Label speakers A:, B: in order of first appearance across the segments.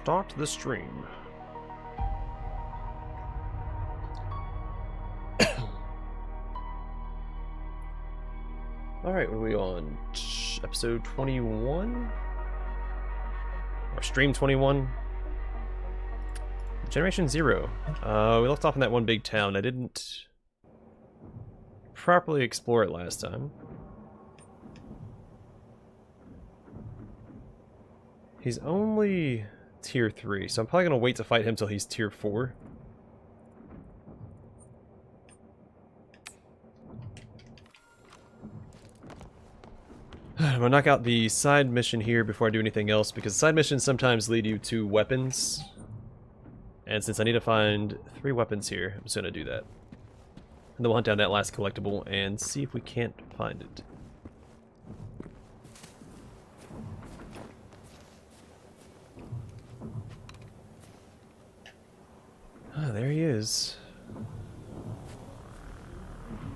A: Start the stream. Alright, what are we on? Episode 21? Or stream 21? Generation 0. We left off in that one big town. I didn't properly explore it last time. He's only tier 3, so I'm probably going to wait to fight him till he's tier 4. I'm going to knock out the side mission here before I do anything else, because side missions sometimes lead you to weapons. And since I need to find 3 weapons here, I'm just going to do that. And then we'll hunt down that last collectible and see if we can't find it. Ah, there he is.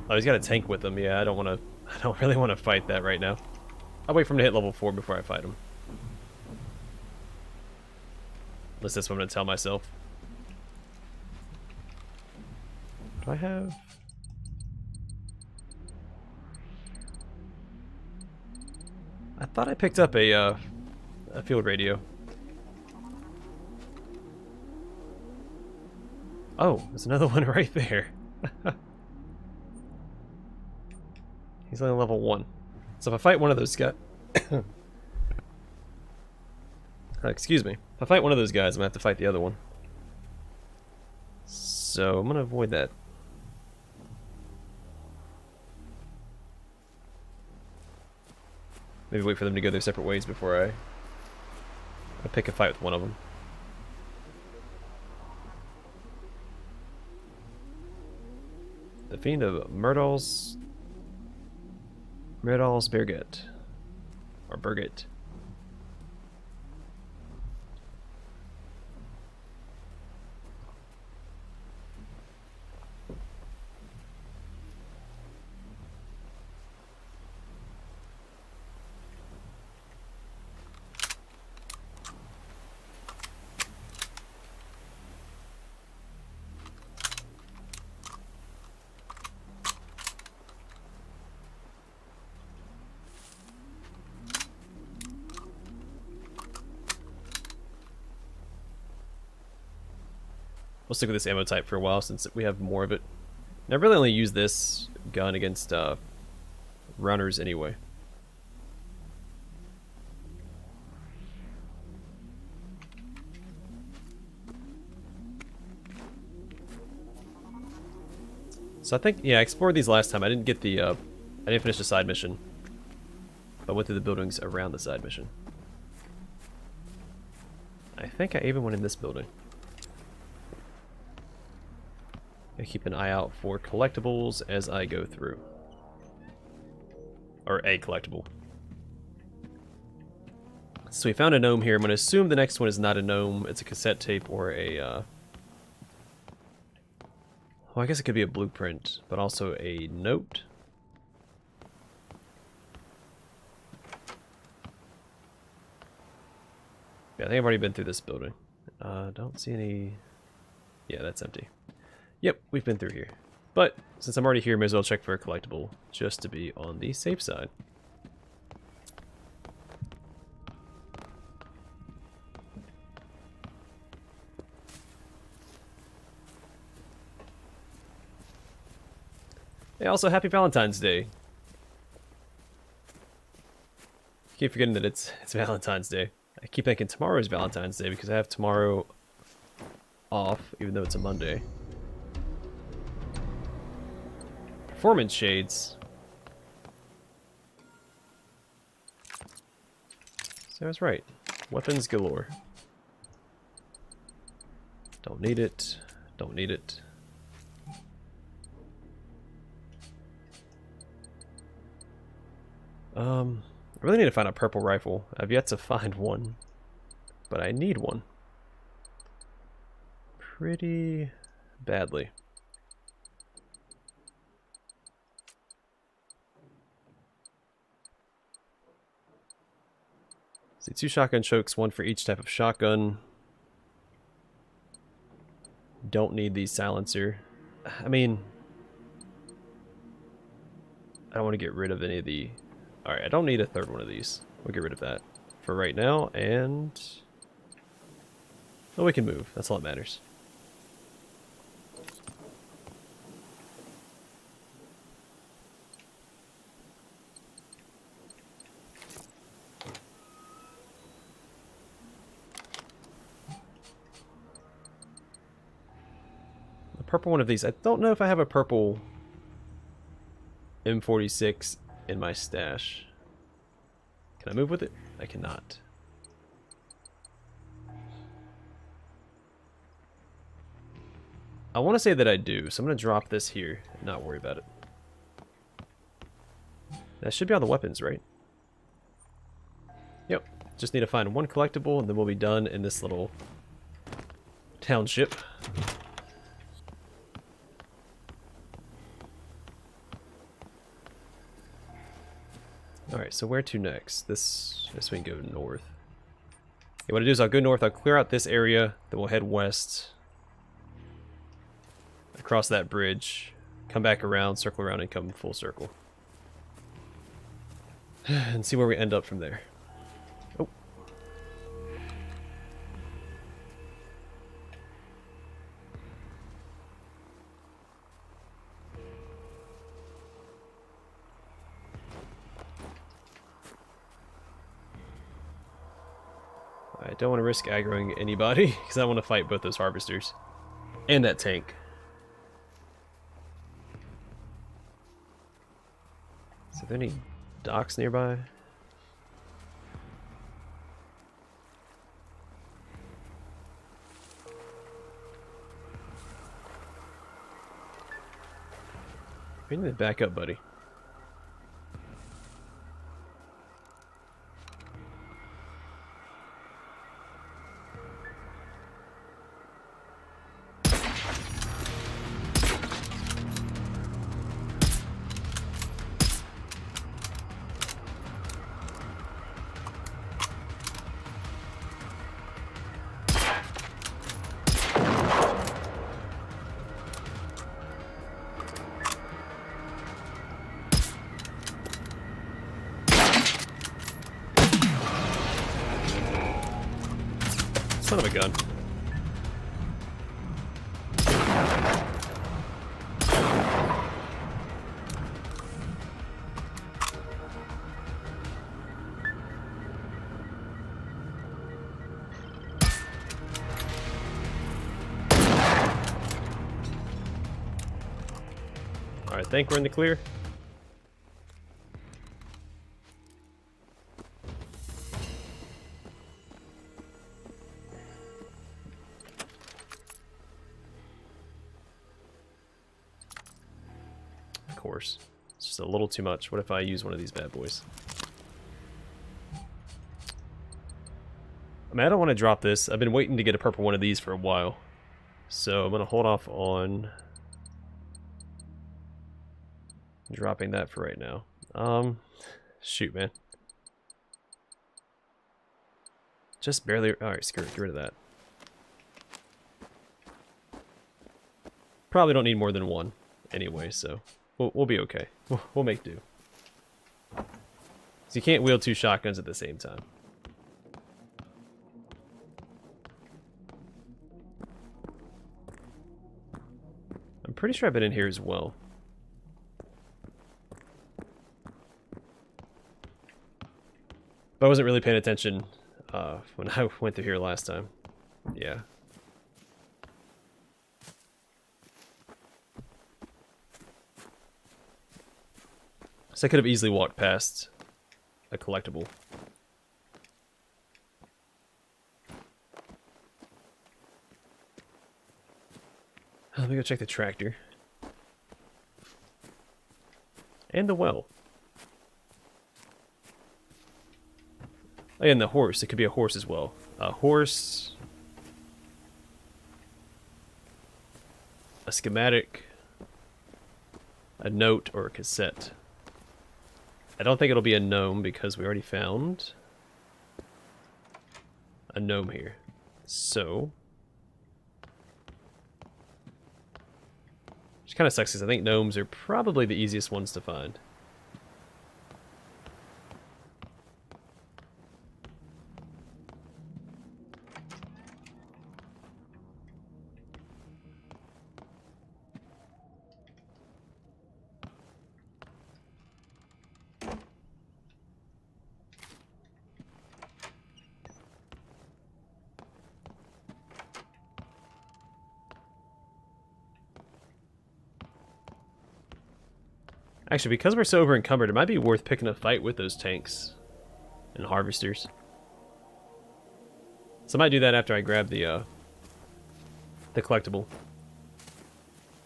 A: Oh, he's got a tank with him. Yeah, I don't really want to fight that right now. I'll wait for him to hit level 4 before I fight him. At least that's what I'm going to tell myself. Do I have... I thought I picked up a field radio. Oh, there's another one right there. He's only level 1. So if I fight one of those guys... excuse me. If I fight one of those guys, I'm going to have to fight the other one. So I'm going to avoid that. Maybe wait for them to go their separate ways before I pick a fight with one of them. The Fiend of Myrtle's Berget. Or Berget. We'll stick with this ammo type for a while since we have more of it. And I really only use this gun against runners anyway. So I think, yeah, I explored these last time. I didn't get the, I didn't finish the side mission. But I went through the buildings around the side mission. I think I even went in this building. I keep an eye out for collectibles as I go through. Or a collectible. So we found a gnome here. I'm going to assume the next one is not a gnome. It's a cassette tape or a... well, I guess it could be a blueprint, but also a note. Yeah, I think I've already been through this building. Don't see any... Yeah, that's empty. Yep, we've been through here. But since I'm already here, may as well check for a collectible just to be on the safe side. Hey, also happy Valentine's Day. I keep forgetting that it's Valentine's Day. I keep thinking tomorrow is Valentine's Day because I have tomorrow off, even though it's a Monday. Performance shades. So I was right. Weapons galore. Don't need it. Don't need it. I really need to find a purple rifle. I've yet to find one, but I need one. Pretty badly. See, 2 shotgun chokes, 1 for each type of shotgun. Don't need the silencer. I mean, I don't want to get rid of any of the... Alright, I don't need a third one of these. We'll get rid of that for right now, and... Oh, we can move. That's all that matters. A purple one of these. I don't know if I have a purple M46 in my stash. Can I move with it? I cannot. I want to say that I do, so I'm going to drop this here and not worry about it. That should be all the weapons, right? Yep. Just need to find one collectible and then we'll be done in this little township. Alright, so where to next? This we can go north. Okay, what I do is I'll go north, I'll clear out this area, then we'll head west. Across that bridge, come back around, circle around, and come full circle. And see where we end up from there. Oh. I don't want to risk aggroing anybody, because I want to fight both those harvesters. And that tank. Is there any docks nearby? We need to back up, buddy. Son of a gun. Alright, I think we're in the clear. Course. It's just a little too much. What if I use one of these bad boys? I mean, I don't want to drop this. I've been waiting to get a purple one of these for a while. So I'm going to hold off on dropping that for right now. Shoot, man. Just barely... Alright, screw it. Get rid of that. Probably don't need more than one anyway, so... We'll be okay. We'll make do. So you can't wield two shotguns at the same time. I'm pretty sure I've been in here as well. But I wasn't really paying attention when I went through here last time. Yeah. So I could have easily walked past a collectible. Let me go check the tractor. And the well. Oh, and the horse. It could be a horse as well. A horse. A schematic. A note or a cassette. I don't think it'll be a gnome because we already found a gnome here. So Which kind of sucks because I think gnomes are probably the easiest ones to find. Actually, because we're so over encumbered, it might be worth picking a fight with those tanks and harvesters. So I might do that after I grab the collectible,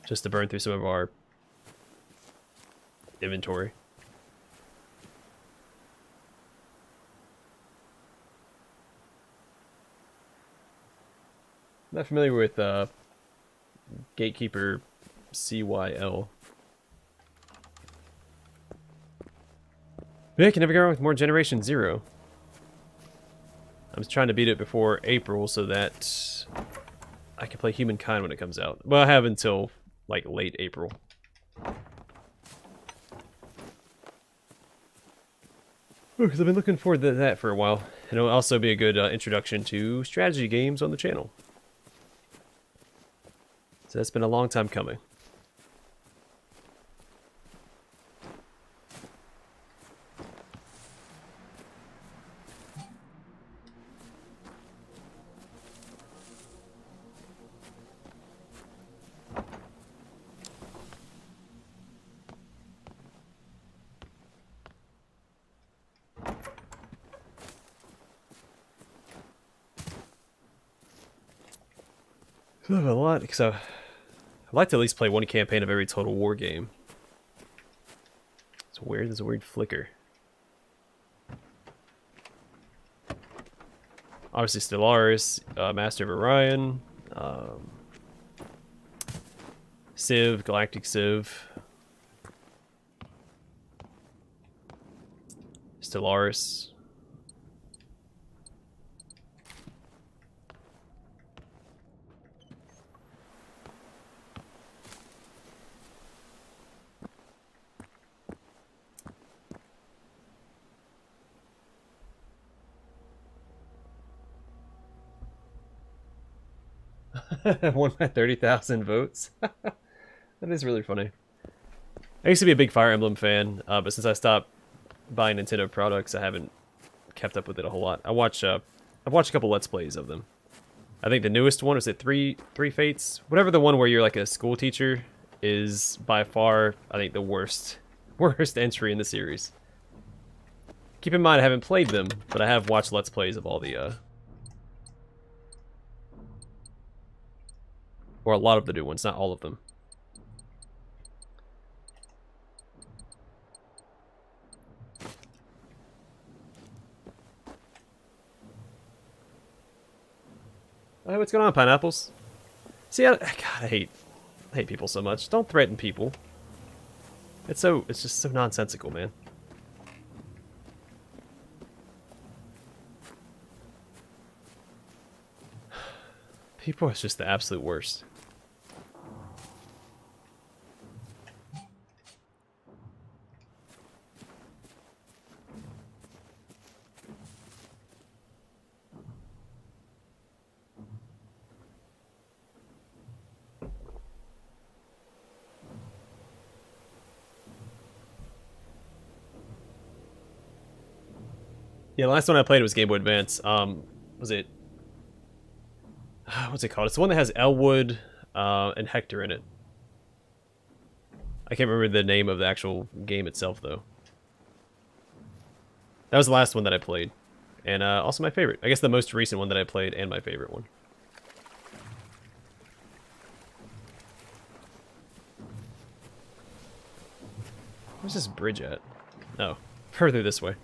A: just to burn through some of our inventory. I'm not familiar with Gatekeeper CYL. Yeah, I can never go wrong with more Generation Zero. I'm just trying to beat it before April so that I can play Humankind when it comes out. Well, I have until like late April. Because I've been looking forward to that for a while. And it'll also be a good introduction to strategy games on the channel. So that's been a long time coming. I have a lot, so I'd like to at least play one campaign of every Total War game. It's weird, there's a weird flicker. Obviously Stellaris, Master of Orion, Civ, Galactic Civ, Stellaris. Won by 30,000 votes. That is really funny. I used to be a big Fire Emblem fan, but since I stopped buying Nintendo products, I haven't kept up with it a whole lot. I've watched a couple Let's Plays of them. I think the newest one, is it Three Fates? Whatever the one where you're like a school teacher is by far, I think, the worst entry in the series. Keep in mind, I haven't played them, but I have watched Let's Plays of all the or a lot of the new ones, not all of them. Hey, what's going on, pineapples? See, God, I hate people so much. Don't threaten people. It's just so nonsensical, man. People are just the absolute worst. Yeah, the last one I played was Game Boy Advance. Was it... What's it called? It's the one that has Elwood and Hector in it. I can't remember the name of the actual game itself, though. That was the last one that I played. And also my favorite. I guess the most recent one that I played and my favorite one. Where's this bridge at? Oh, further this way.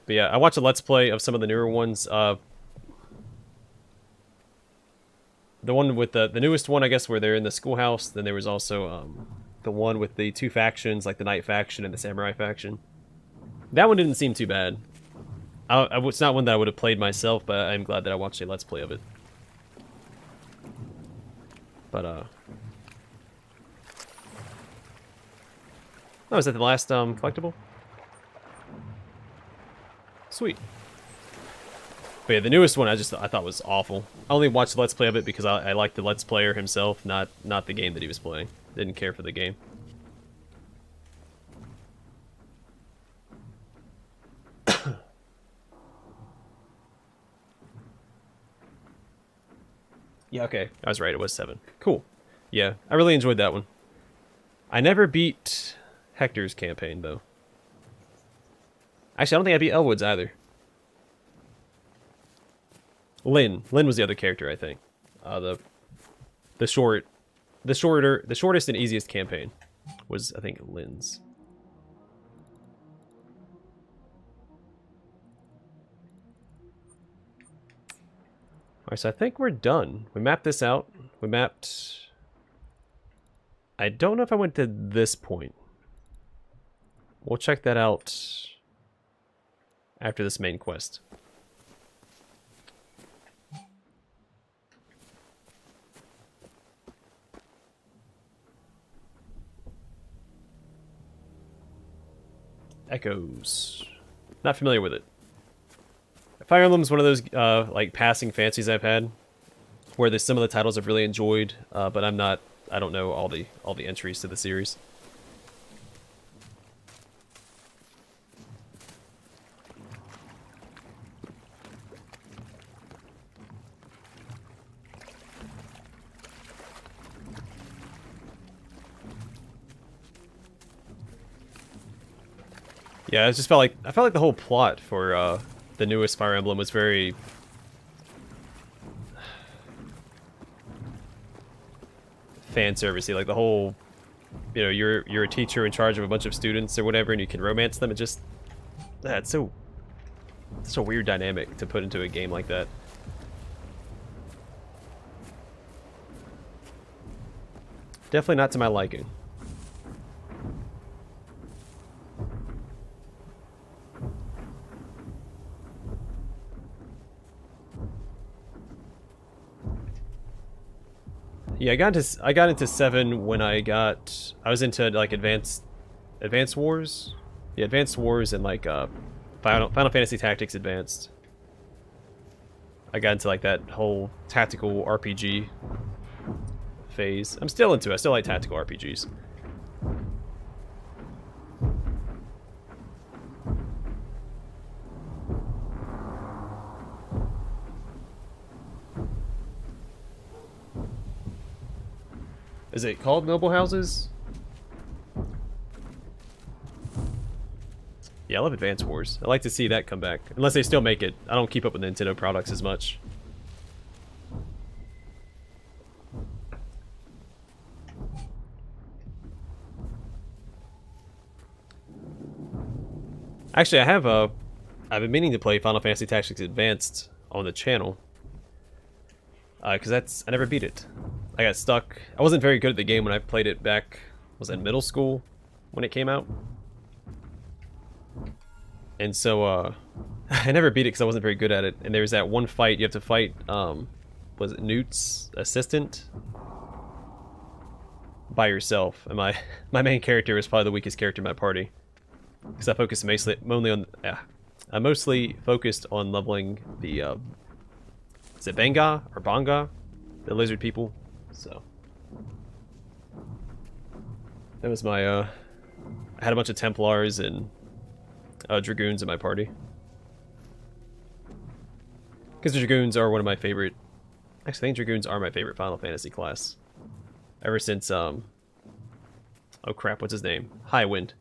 A: But yeah, I watched a Let's Play of some of the newer ones. The one with the newest one, I guess, where they're in the schoolhouse. Then there was also the one with the two factions, like the Knight faction and the Samurai faction. That one didn't seem too bad. It's not one that I would have played myself, but I'm glad that I watched a Let's Play of it. But Oh, is that the last collectible? Sweet. But yeah, the newest one I thought was awful. I only watched the Let's Play of it because I liked the Let's Player himself, not the game that he was playing. Didn't care for the game. Yeah, okay. I was right, it was 7. Cool. Yeah, I really enjoyed that one. I never beat Hector's campaign, though. Actually, I don't think I beat Elwood's either. Lynn was the other character, I think. The shortest and easiest campaign was, I think, Lynn's. Alright, so I think we're done. We mapped this out. We mapped... I don't know if I went to this point. We'll check that out after this main quest. Echoes. Not familiar with it. Fire Emblem's one of those like passing fancies I've had, where there's some of the titles I've really enjoyed, but I don't know all the entries to the series. Yeah, I felt like the whole plot for the newest Fire Emblem was very fan servicey. Like the whole, you know, you're a teacher in charge of a bunch of students or whatever, and you can romance them. It's so such a weird dynamic to put into a game like that. Definitely not to my liking. Yeah, I got into 7 when I was into like Advanced Wars. Yeah, Advanced Wars and like Final Fantasy Tactics Advanced. I got into like that whole tactical RPG phase. I'm still into it. I still like tactical RPGs. Is it called Noble Houses? Yeah, I love Advance Wars. I like to see that come back. Unless they still make it. I don't keep up with Nintendo products as much. Actually, I've been meaning to play Final Fantasy Tactics Advanced on the channel. Because I never beat it. I got stuck. I wasn't very good at the game when I played it back, was in middle school when it came out. And so, I never beat it because I wasn't very good at it. And there was that one fight, you have to fight, was it Newt's assistant? By yourself. And my main character was probably the weakest character in my party. Because I focused I mostly focused on leveling the, is it Banga or Banga? The lizard people. So that was my I had a bunch of Templars and Dragoons in my party. Because the Dragoons are one of my favorite... Actually, I think Dragoons are my favorite Final Fantasy class. Ever since, oh crap, what's his name? Highwind.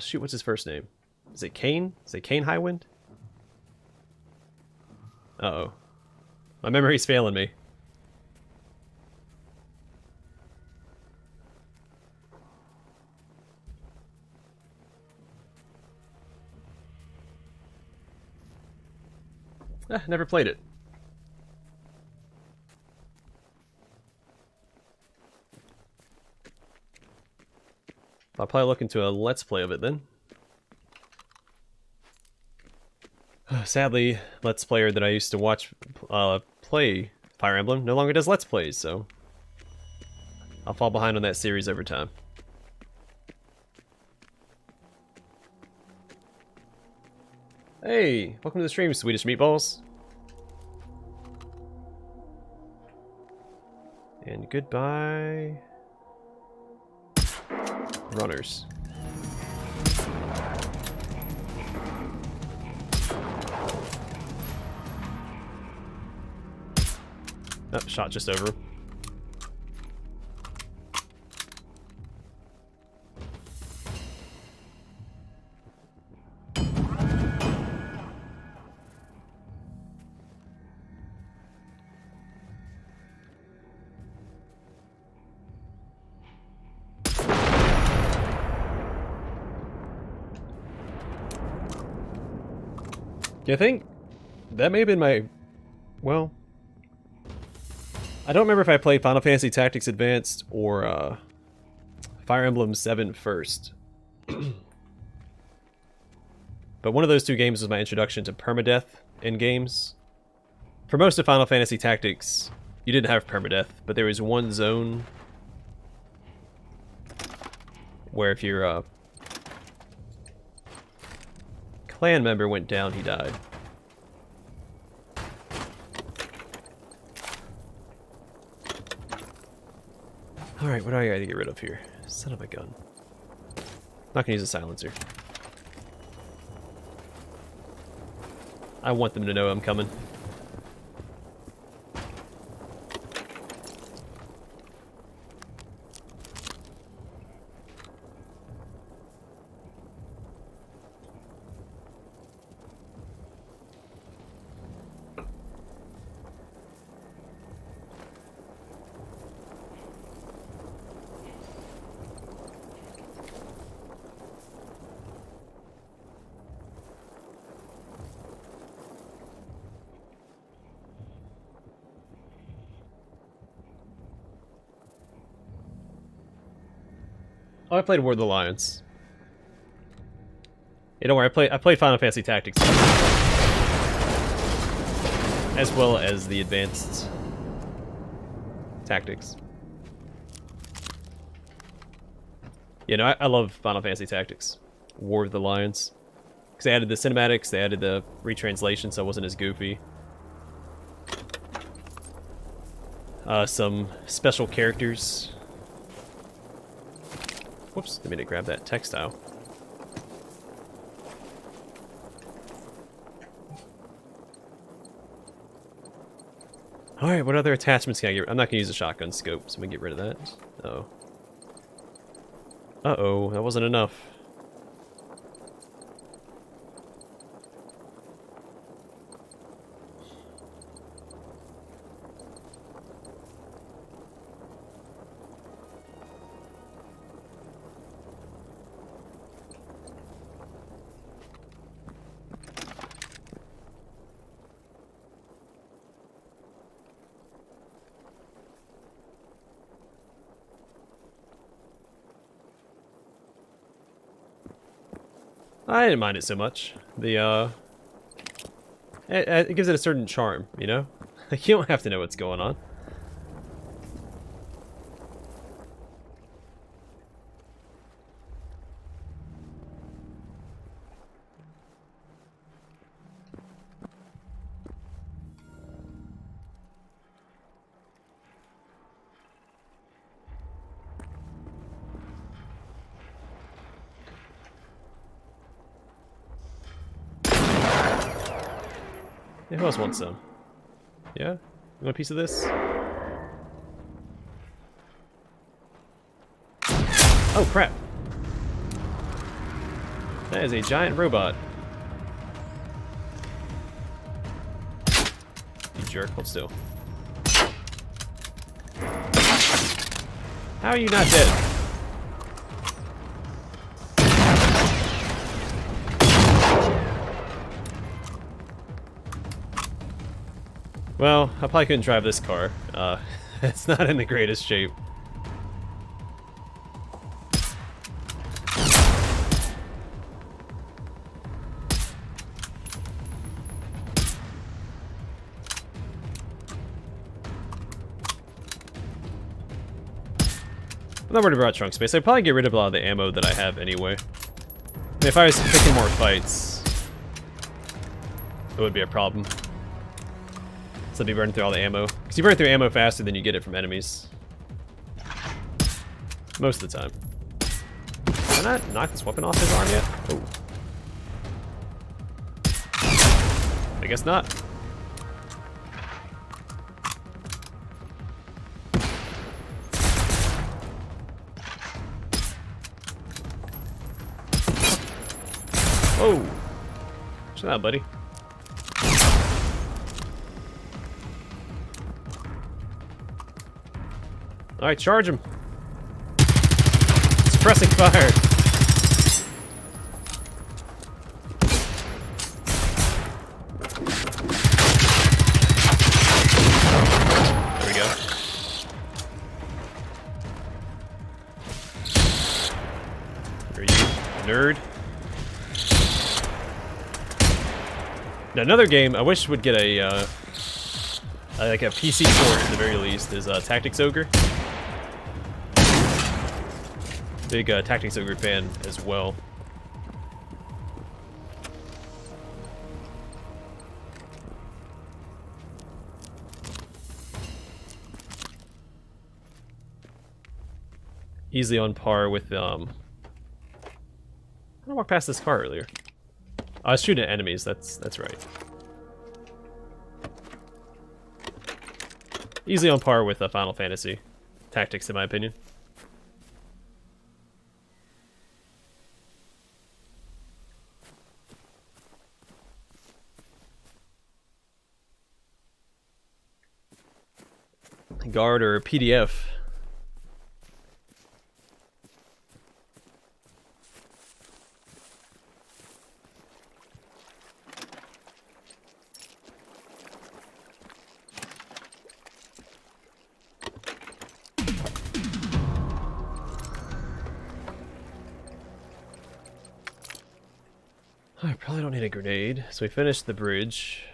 A: Shoot, what's his first name? Is it Kane? Is it Kane Highwind? Uh-oh. My memory's failing me. Never played it. I'll probably look into a Let's Play of it then. Sadly, Let's Player that I used to watch play Fire Emblem no longer does Let's Plays, so I'll fall behind on that series over time. Hey, welcome to the stream, Swedish meatballs. And goodbye, runners. Oh, shot just over. Yeah, I think that may have been my, well, I don't remember if I played Final Fantasy Tactics Advanced or Fire Emblem 7 first. But one of those two games was my introduction to permadeath in games. For most of Final Fantasy Tactics, you didn't have permadeath, but there was one zone where if your clan member went down, he died. Alright, what do I gotta get rid of here? Son of a gun. Not gonna use a silencer. I want them to know I'm coming. Oh, I played War of the Lions. You know where I played Final Fantasy Tactics as well as the advanced tactics. You know, I love Final Fantasy Tactics, War of the Lions, because they added the cinematics, they added the retranslation, so it wasn't as goofy. Some special characters. Whoops, didn't mean to grab that textile. Alright, what other attachments can I get? I'm not going to use a shotgun scope, so I'm going to get rid of that. Uh-oh. Uh-oh, that wasn't enough. I didn't mind it so much. The, it gives it a certain charm, you know? Like, you don't have to know what's going on. Yeah, who else wants some? Yeah? You want a piece of this? Oh, crap. That is a giant robot. You jerk, hold still. How are you not dead? Well, I probably couldn't drive this car. It's not in the greatest shape. I'm not worried about trunk space. I'd probably get rid of a lot of the ammo that I have anyway. I mean, if I was picking more fights, it would be a problem. So I'd be burning through all the ammo. Because you burn through ammo faster than you get it from enemies. Most of the time. Can I not knock this weapon off his arm yet? Oh. I guess not. Whoa! Chill out, buddy. Alright, charge him. Suppressing fire. There we go. Where are you, nerd? Now, another game I wish would get a like a PC port at the very least is Tactics Ogre. Big Tactics Ogre fan as well. Easily on par with I walked past this car earlier. I was shooting at enemies, that's right. Easily on par with Final Fantasy Tactics, in my opinion. Guard or PDF. I probably don't need a grenade, so we finished the bridge.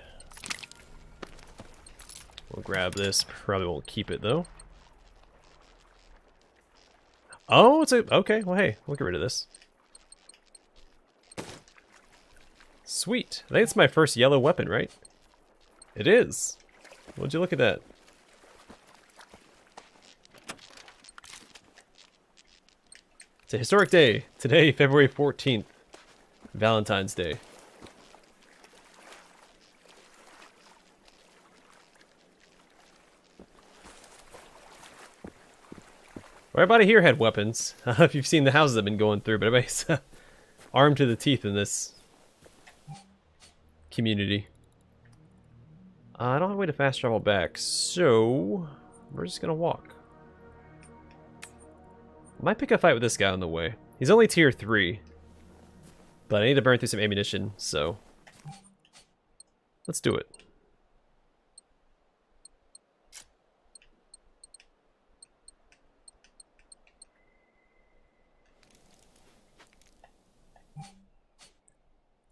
A: We'll grab this. Probably won't keep it though. Oh, it's a okay. Well, hey, we'll get rid of this. Sweet. I think it's my first yellow weapon, right? It is. Would you look at that? It's a historic day. Today, February 14th, Valentine's Day. Everybody here had weapons. I don't know if you've seen the houses I've been going through, but everybody's armed to the teeth in this community. I don't have a way to fast travel back, so we're just gonna walk. Might pick a fight with this guy on the way. He's only tier 3, but I need to burn through some ammunition, so let's do it.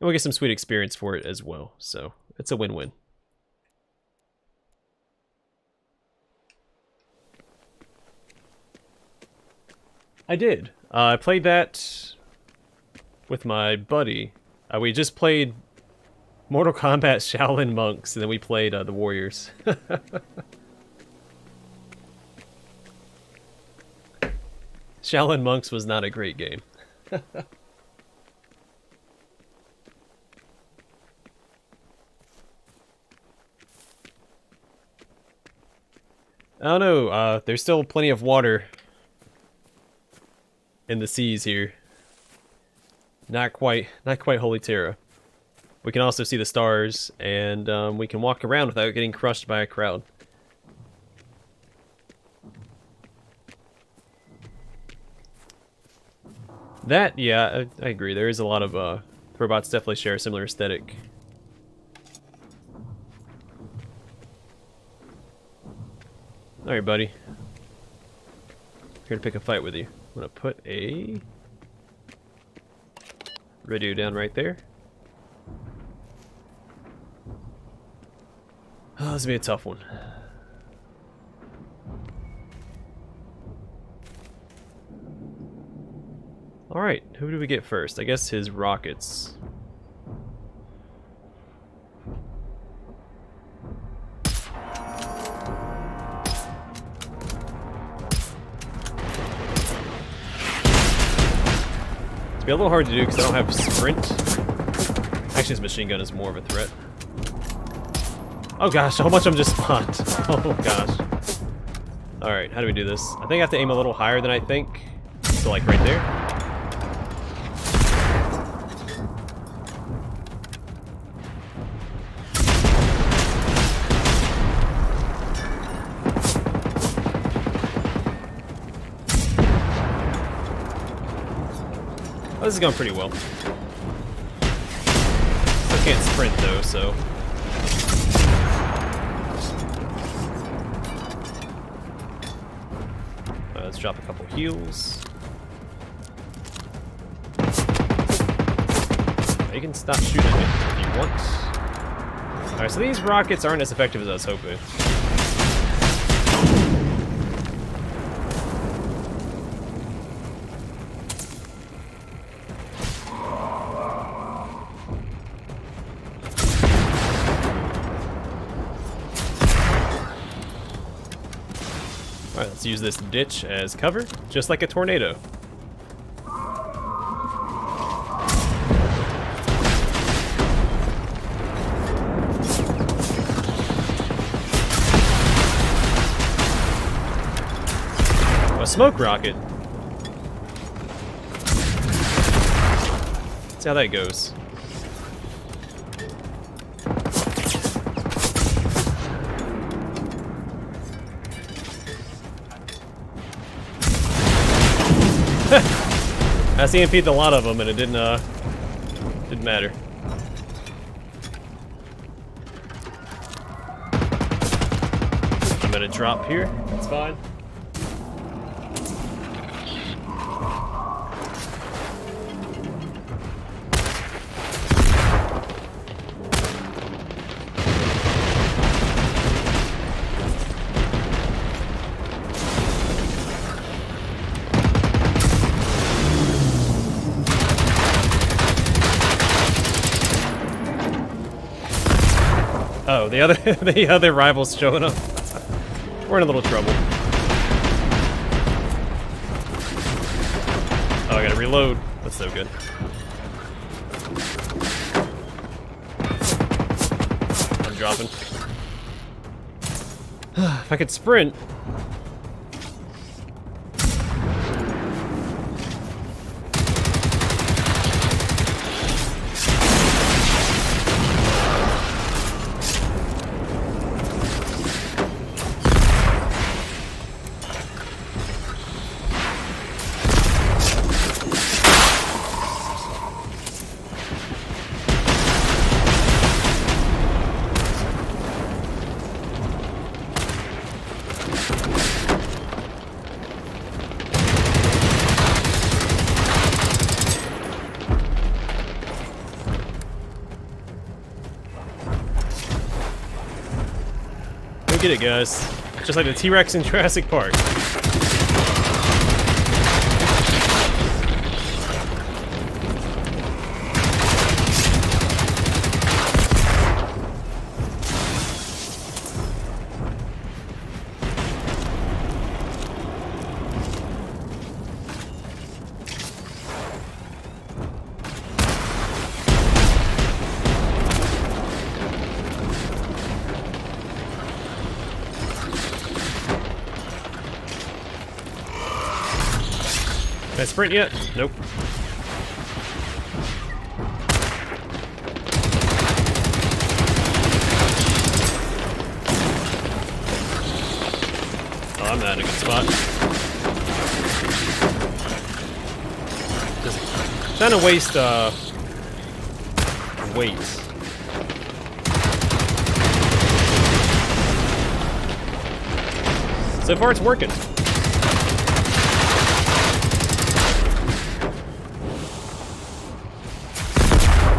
A: And we'll get some sweet experience for it as well, so it's a win-win. I did. I played that with my buddy. We just played Mortal Kombat Shaolin Monks, and then we played the Warriors. Shaolin Monks was not a great game. I don't know, there's still plenty of water in the seas here. Not quite Holy Terra. We can also see the stars, and we can walk around without getting crushed by a crowd. That, yeah, I agree. There is a lot of, robots definitely share a similar aesthetic. Alright, buddy. Here to pick a fight with you. I'm gonna put a radio down right there. Oh, this is gonna be a tough one. Alright, who do we get first? I guess his rockets. It's be a little hard to do because I don't have sprint. Actually, this machine gun is more of a threat. Oh gosh, how much I'm just spawned. Oh gosh. Alright, how do we do this? I think I have to aim a little higher than I think. So like right there. Oh, this is going pretty well. Still can't sprint though, so. Let's drop a couple heals. You can stop shooting it if you want. Alright, so these rockets aren't as effective as I was hoping. Alright, let's use this ditch as cover, just like a tornado. A smoke rocket. Let's see how that goes. I CMP'd a lot of them and it didn't matter. I'm gonna drop here, that's fine. Oh, the other rivals showing up. We're in a little trouble. Oh, I gotta reload. That's so good. I'm dropping. If I could sprint. Get it, guys. Just like the T-Rex in Jurassic Park. Can I sprint yet? Nope. Oh, I'm not in a good spot. Just trying to waste, weight. So far, it's working.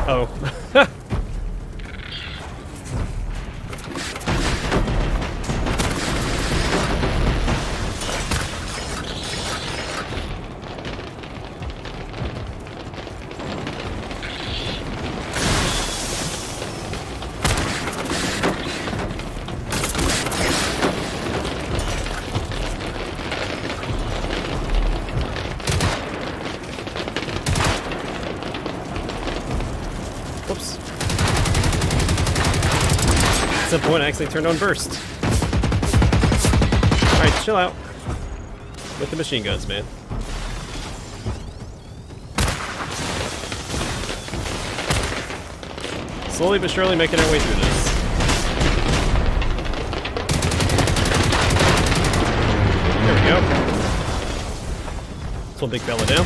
A: Oh. one actually turned on burst. Alright, chill out. With the machine guns, man. Slowly but surely making our way through this. There we go. This one big fella down.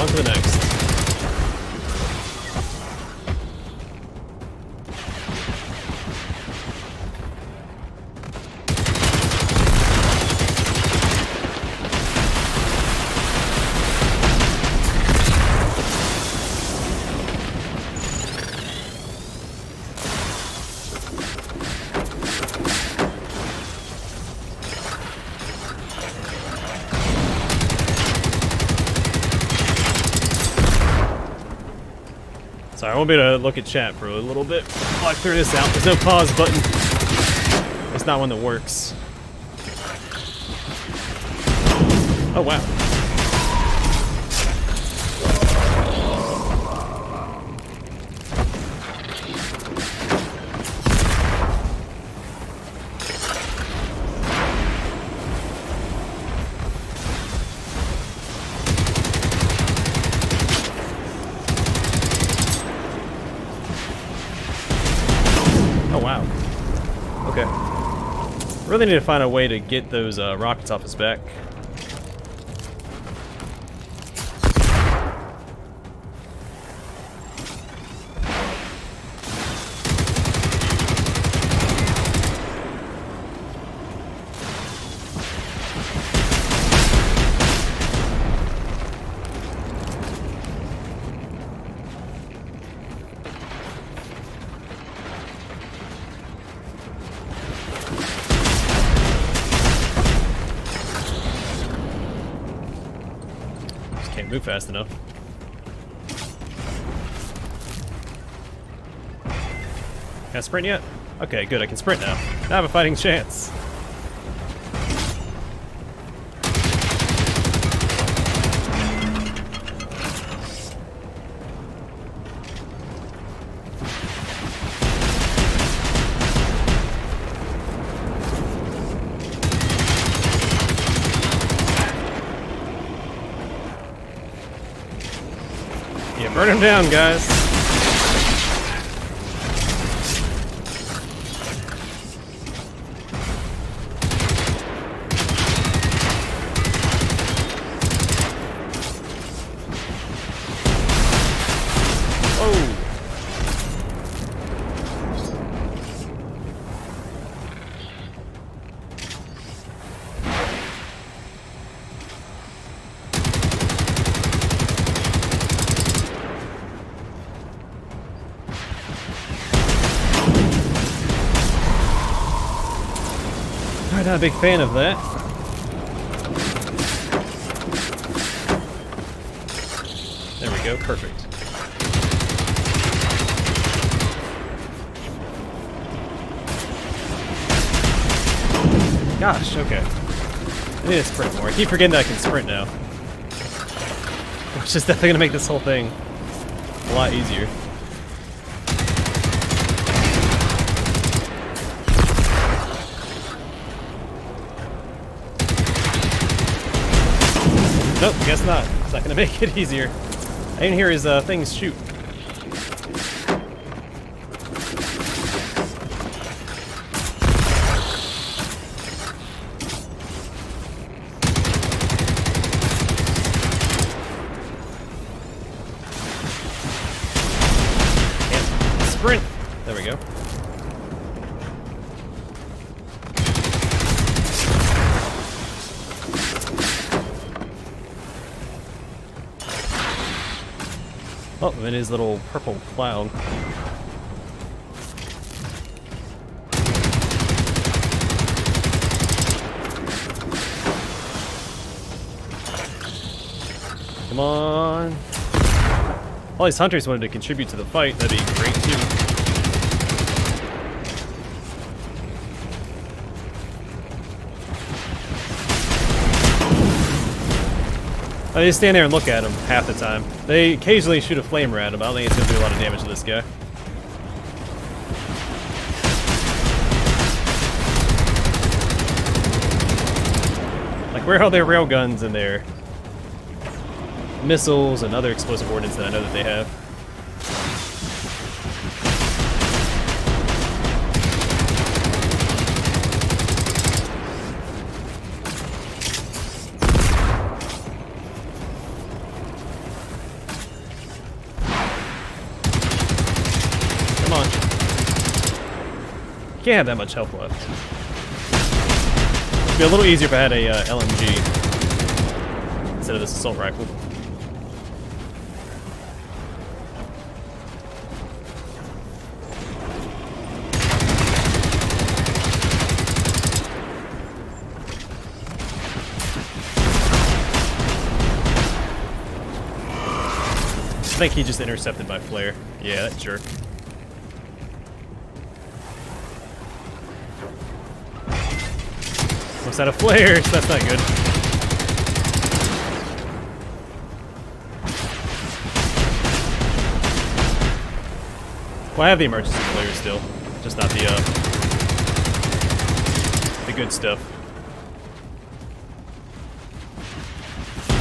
A: On to the next. Sorry, I won't be able to look at chat for a little bit while I clear this out. There's no pause button. It's not one that works. Oh, wow. Okay. Really need to find a way to get those rockets off his back. Can't move fast enough. Can I sprint yet? Okay, good, I can sprint now. Now I have a fighting chance. Yeah, burn him down, guys. Oh. I'm not a big fan of that. There we go, perfect. Gosh, okay. I need to sprint more. I keep forgetting that I can sprint now. Which is definitely gonna make this whole thing a lot easier. Nope, guess not. It's not gonna make it easier. I didn't hear his things shoot. Can't sprint. There we go. Oh, and his little purple cloud. Come on. All these hunters wanted to contribute to the fight. That'd be great too. I just stand there and look at him half the time. They occasionally shoot a flamer at him. I don't think it's going to do a lot of damage to this guy. Where are all their railguns and their missiles and other explosive ordnance that I know that they have? Come on. Can't have that much health left. It'd be a little easier if I had a LMG instead of this assault rifle. I think he just intercepted my flare. Yeah, that jerk. Almost out of flares, that's not good. Well, I have the emergency flare still, just not the good stuff.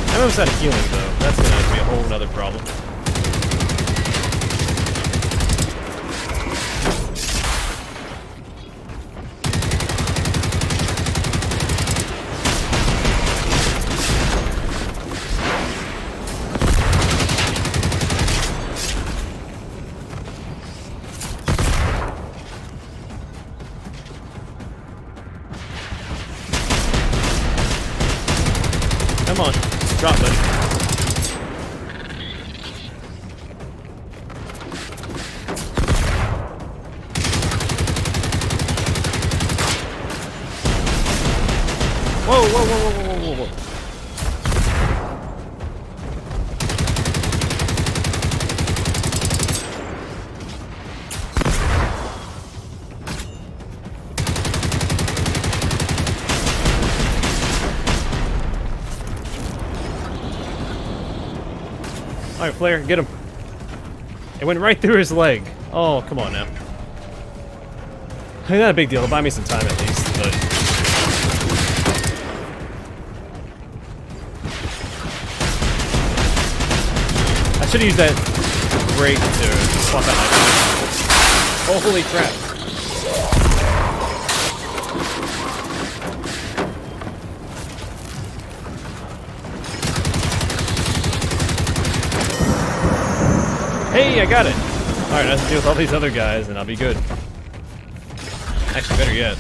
A: I'm almost out of healing though. That's gonna be a whole nother problem. Come on, drop buddy. Whoa, whoa, whoa, whoa, whoa, whoa, whoa. Alright, Flare, get him. It went right through his leg. Oh, come on now. I mean, not a big deal. It'll buy me some time at least, but... I should have used that break to swap out my... Oh, holy crap. Hey, I got it! Alright, I have to deal with all these other guys and I'll be good. Actually, better yet.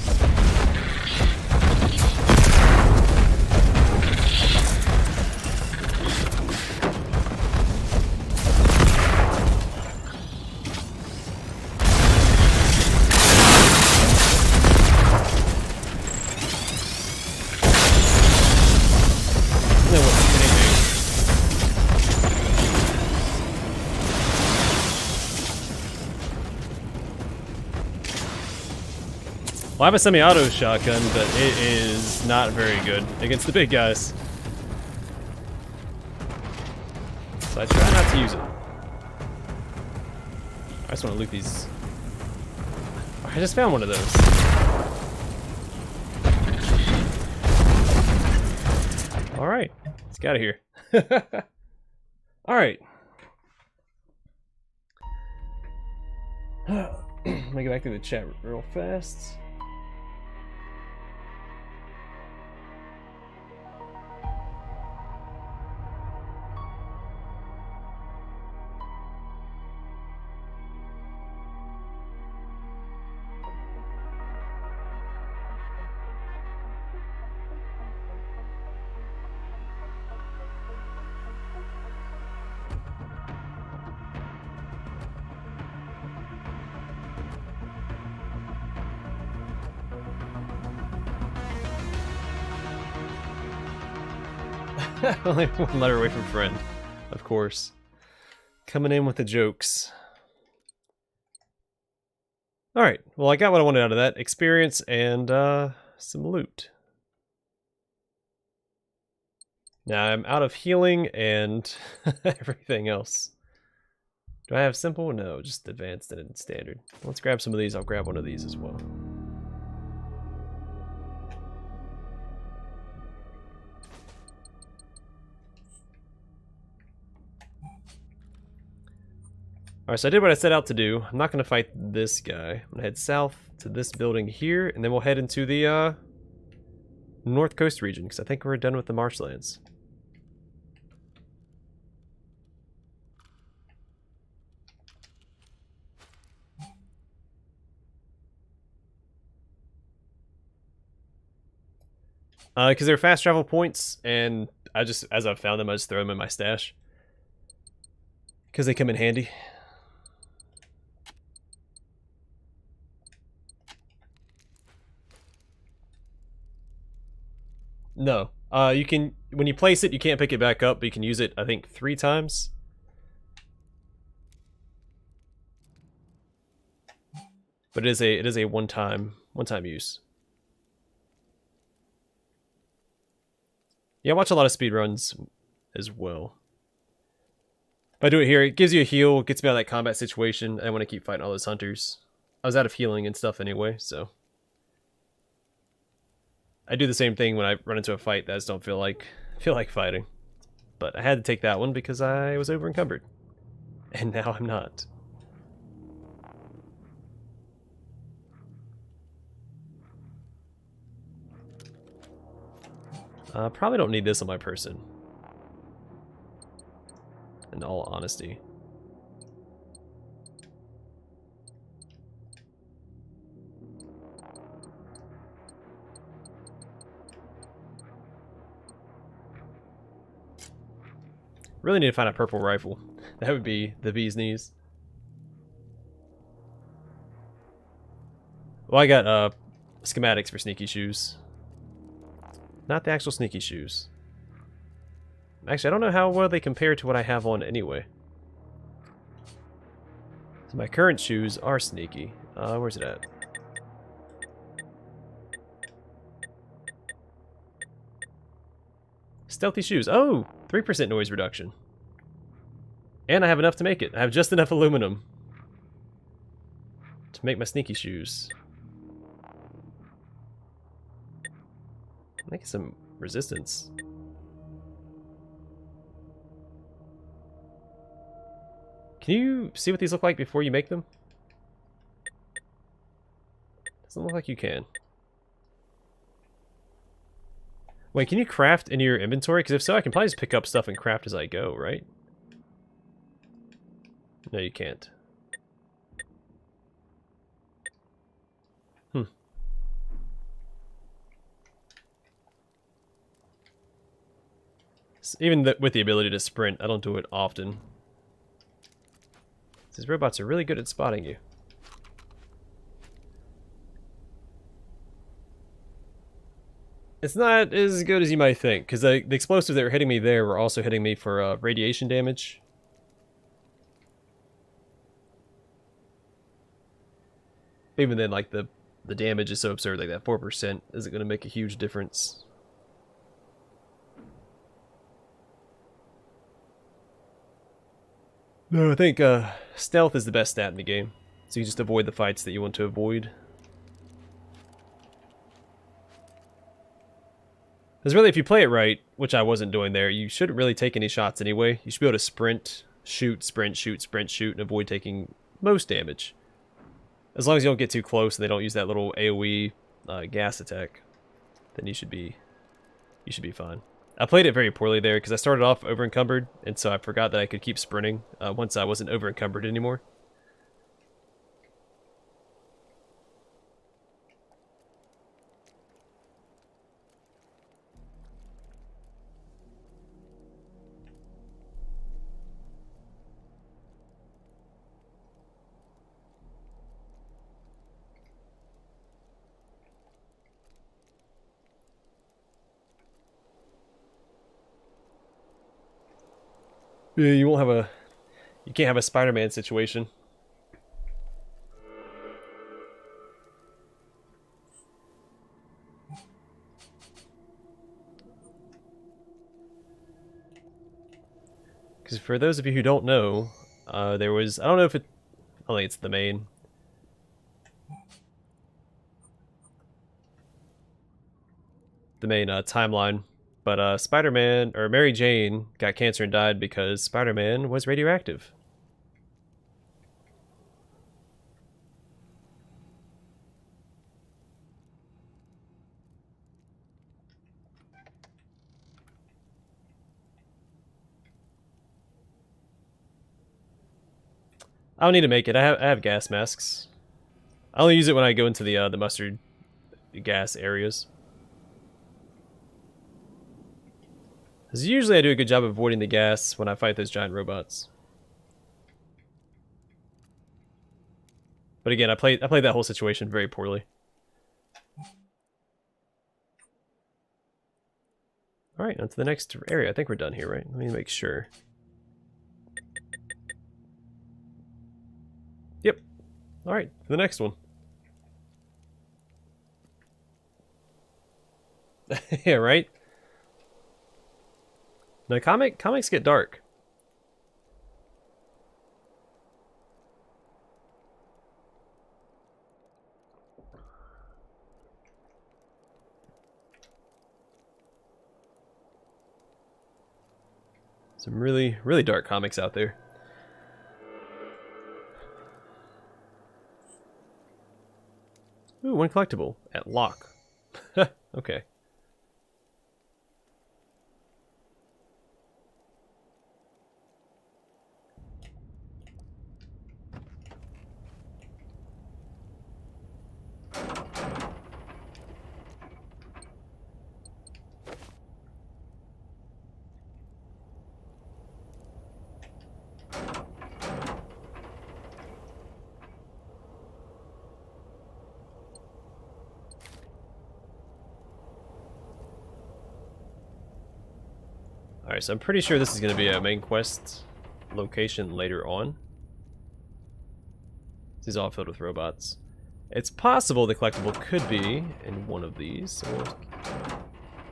A: Well, I have a semi-auto shotgun, but it is not very good against the big guys. So I try not to use it. I just want to loot these. I just found one of those. Alright, let's get out of here. Alright. Let me go back to the chat real fast. Only one letter away from friend, of course. Coming in with the jokes. Alright, well I got what I wanted out of that. Experience and some loot. Now I'm out of healing and everything else. Do I have simple? No, just advanced and standard. Let's grab some of these. I'll grab one of these as well. Alright, so I did what I set out to do. I'm not going to fight this guy. I'm going to head south to this building here, and then we'll head into the North Coast region, because I think we're done with the marshlands. Because they're fast travel points, and I just, as I've found them, I just throw them in my stash. Because they come in handy. No. You can, when you place it, you can't pick it back up, but you can use it, I think, 3 times. But it is a one-time use. Yeah, I watch a lot of speedruns as well. If I do it here, it gives you a heal, gets me out of that combat situation. I want to keep fighting all those hunters. I was out of healing and stuff anyway, so I do the same thing when I run into a fight that I just don't feel like fighting. But I had to take that one because I was over encumbered. And now I'm not. Probably don't need this on my person. In all honesty. Really need to find a purple rifle. That would be the bee's knees. Well, I got schematics for sneaky shoes. Not the actual sneaky shoes. Actually, I don't know how well they compare to what I have on anyway. So my current shoes are sneaky. Where's it at? Stealthy shoes. Oh, 3% noise reduction. And I have enough to make it. I have just enough aluminum to make my sneaky shoes. Make some resistance. Can you see what these look like before you make them? Doesn't look like you can. Wait, can you craft in your inventory? Because if so, I can probably just pick up stuff and craft as I go, right? No, you can't. Even with the ability to sprint, I don't do it often. These robots are really good at spotting you. It's not as good as you might think, because the explosives that were hitting me there were also hitting me for radiation damage. Even then, like, the damage is so absurd, like that 4% isn't going to make a huge difference. No, I think stealth is the best stat in the game. So you just avoid the fights that you want to avoid. Because really, if you play it right, which I wasn't doing there, you shouldn't really take any shots anyway. You should be able to sprint, shoot, sprint, shoot, sprint, shoot, and avoid taking most damage. As long as you don't get too close and they don't use that little AoE gas attack, then you should be fine. I played it very poorly there because I started off over encumbered, and so I forgot that I could keep sprinting once I wasn't over encumbered anymore. Yeah, you can't have a Spider-Man situation. Because for those of you who don't know, there was, I don't think it's the main. Timeline. But Spider-Man, or Mary Jane, got cancer and died because Spider-Man was radioactive. I don't need to make it. I have gas masks. I only use it when I go into the mustard gas areas. Because usually I do a good job of avoiding the gas when I fight those giant robots. But again, I played that whole situation very poorly. Alright, on to the next area. I think we're done here, right? Let me make sure. Yep. Alright, the next one. Yeah, right? No, comics get dark. Some really, really dark comics out there. Ooh, one collectible at lock. Okay. Alright, so I'm pretty sure this is going to be a main quest location later on. This is all filled with robots. It's possible the collectible could be in one of these. So we'll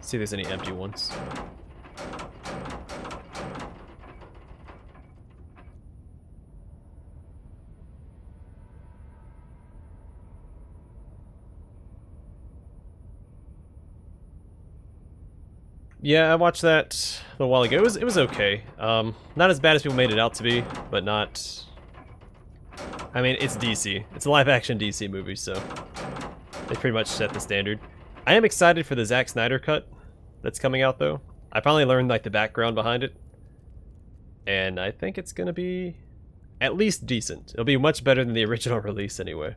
A: see if there's any empty ones. Yeah, I watched that a little while ago. It was okay. Not as bad as people made it out to be, but not... I mean, it's DC. It's a live-action DC movie, so they pretty much set the standard. I am excited for the Zack Snyder cut that's coming out, though. I finally learned, like, the background behind it. And I think it's gonna be at least decent. It'll be much better than the original release, anyway.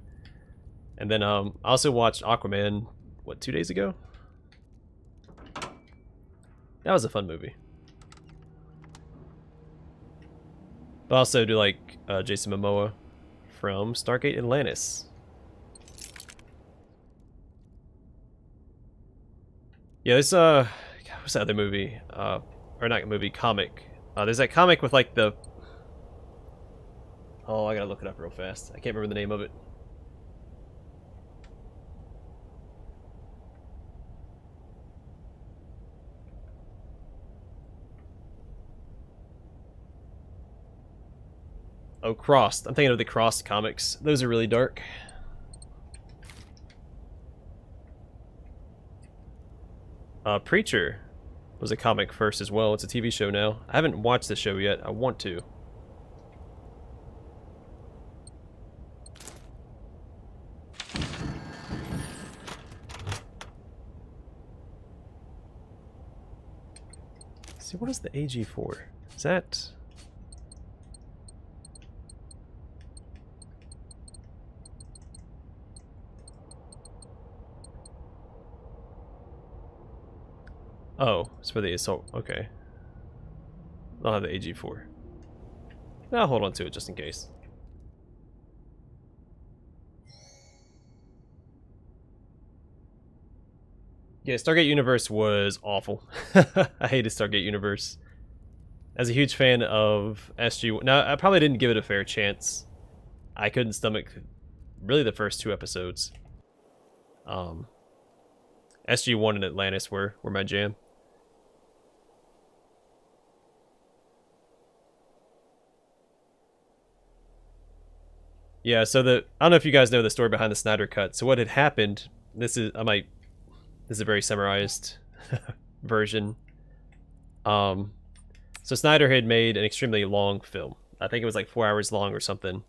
A: And then, I also watched Aquaman, what, 2 days ago? That was a fun movie. But also do like Jason Momoa from Stargate Atlantis. Yeah, there's what's that other movie? Or not movie, comic. There's that comic with like the... Oh, I gotta look it up real fast. I can't remember the name of it. Oh, Crossed. I'm thinking of the Crossed comics. Those are really dark. Preacher was a comic first as well. It's a TV show now. I haven't watched the show yet. I want to. See, what is the AG for? Is that... Oh, it's for the assault. Okay. I'll have the AG4. I'll hold on to it just in case. Yeah, Stargate Universe was awful. I hated Stargate Universe. As a huge fan of SG... Now, I probably didn't give it a fair chance. I couldn't stomach really the first 2 episodes. SG1 and Atlantis were my jam. Yeah, so I don't know if you guys know the story behind the Snyder Cut. So what had happened, this is a very summarized version. So Snyder had made an extremely long film. I think it was like 4 hours long or something.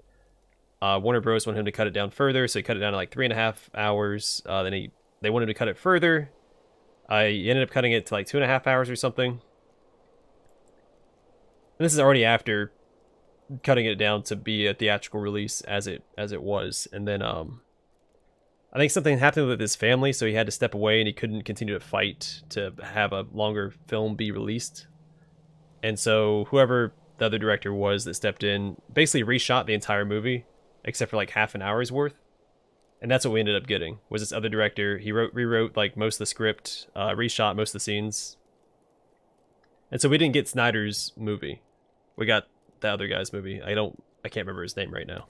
A: Warner Bros. Wanted him to cut it down further, so he cut it down to like 3.5 hours. Then they wanted to cut it further. He ended up cutting it to like 2.5 hours or something. And this is already after cutting it down to be a theatrical release as it was, and then I think something happened with his family, so he had to step away and he couldn't continue to fight to have a longer film be released. And so whoever the other director was that stepped in basically reshot the entire movie except for like half an hour's worth. And that's what we ended up getting, was this other director. He rewrote like most of the script, reshot most of the scenes. And so we didn't get Snyder's movie. We got the other guy's movie. I can't remember his name right now.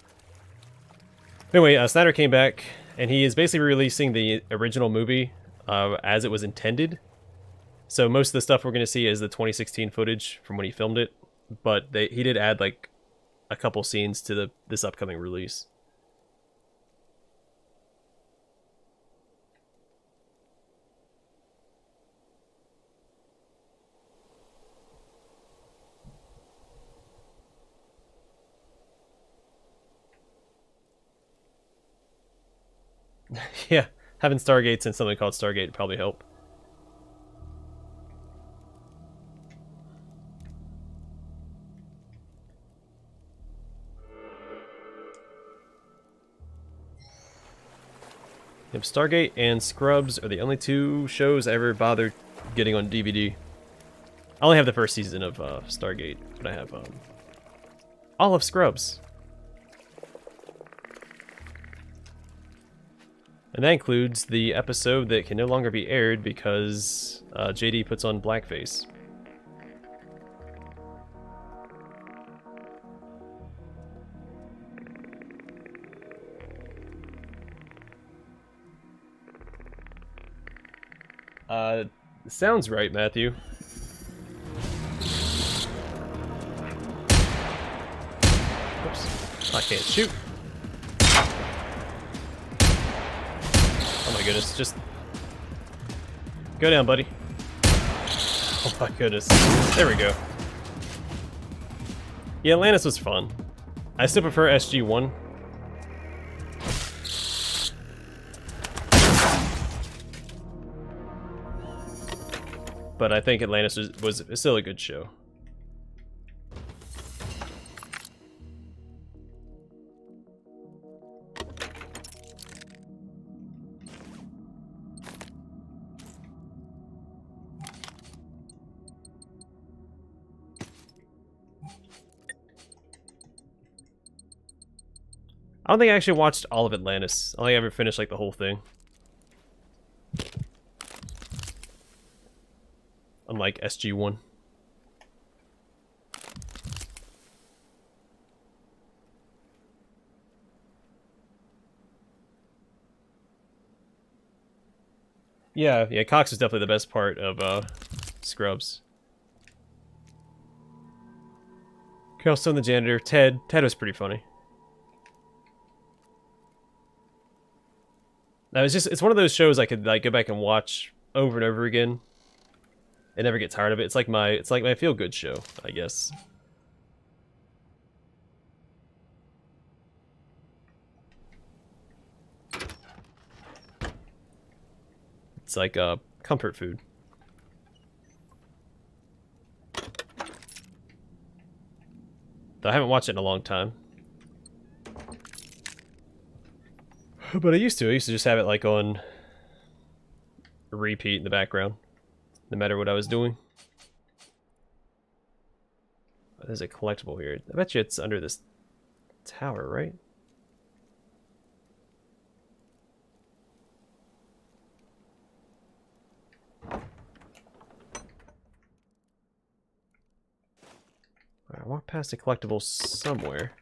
A: Anyway, Snyder came back, and he is basically releasing the original movie as it was intended. So most of the stuff we're going to see is the 2016 footage from when he filmed it, but he did add like a couple scenes to this upcoming release. Yeah, having Stargates and something called Stargate would probably help. Yep, Stargate and Scrubs are the only two shows I ever bothered getting on DVD. I only have the first season of Stargate, but I have all of Scrubs. And that includes the episode that can no longer be aired because JD puts on blackface. Sounds right, Matthew. Oops. I can't shoot. Oh my goodness, just go down, buddy. Oh my goodness. There we go. Yeah, Atlantis was fun. I still prefer SG-1. But I think Atlantis was still a good show. I don't think I actually watched all of Atlantis. I don't think I ever finished like the whole thing. Unlike SG-1. Yeah, Cox is definitely the best part of Scrubs. Carol Stone the janitor. Ted was pretty funny. Now it's one of those shows I could like go back and watch over and over again. I never get tired of it. It's like my feel-good show, I guess. It's like comfort food. Though I haven't watched it in a long time. But I used to just have it like on repeat in the background, no matter what I was doing. There's a collectible here. I bet you it's under this tower, right? I walked past a collectible somewhere.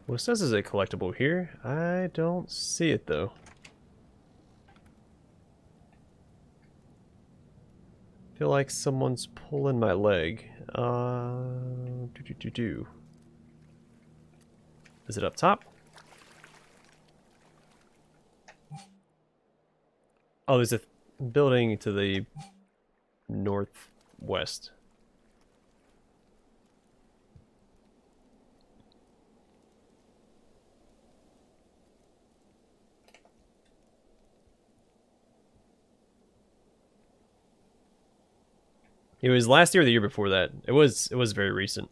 A: Well, it says there's a collectible here. I don't see it, though. I feel like someone's pulling my leg. Is it up top? Oh, there's a building to the northwest. It was last year or the year before that. It was very recent.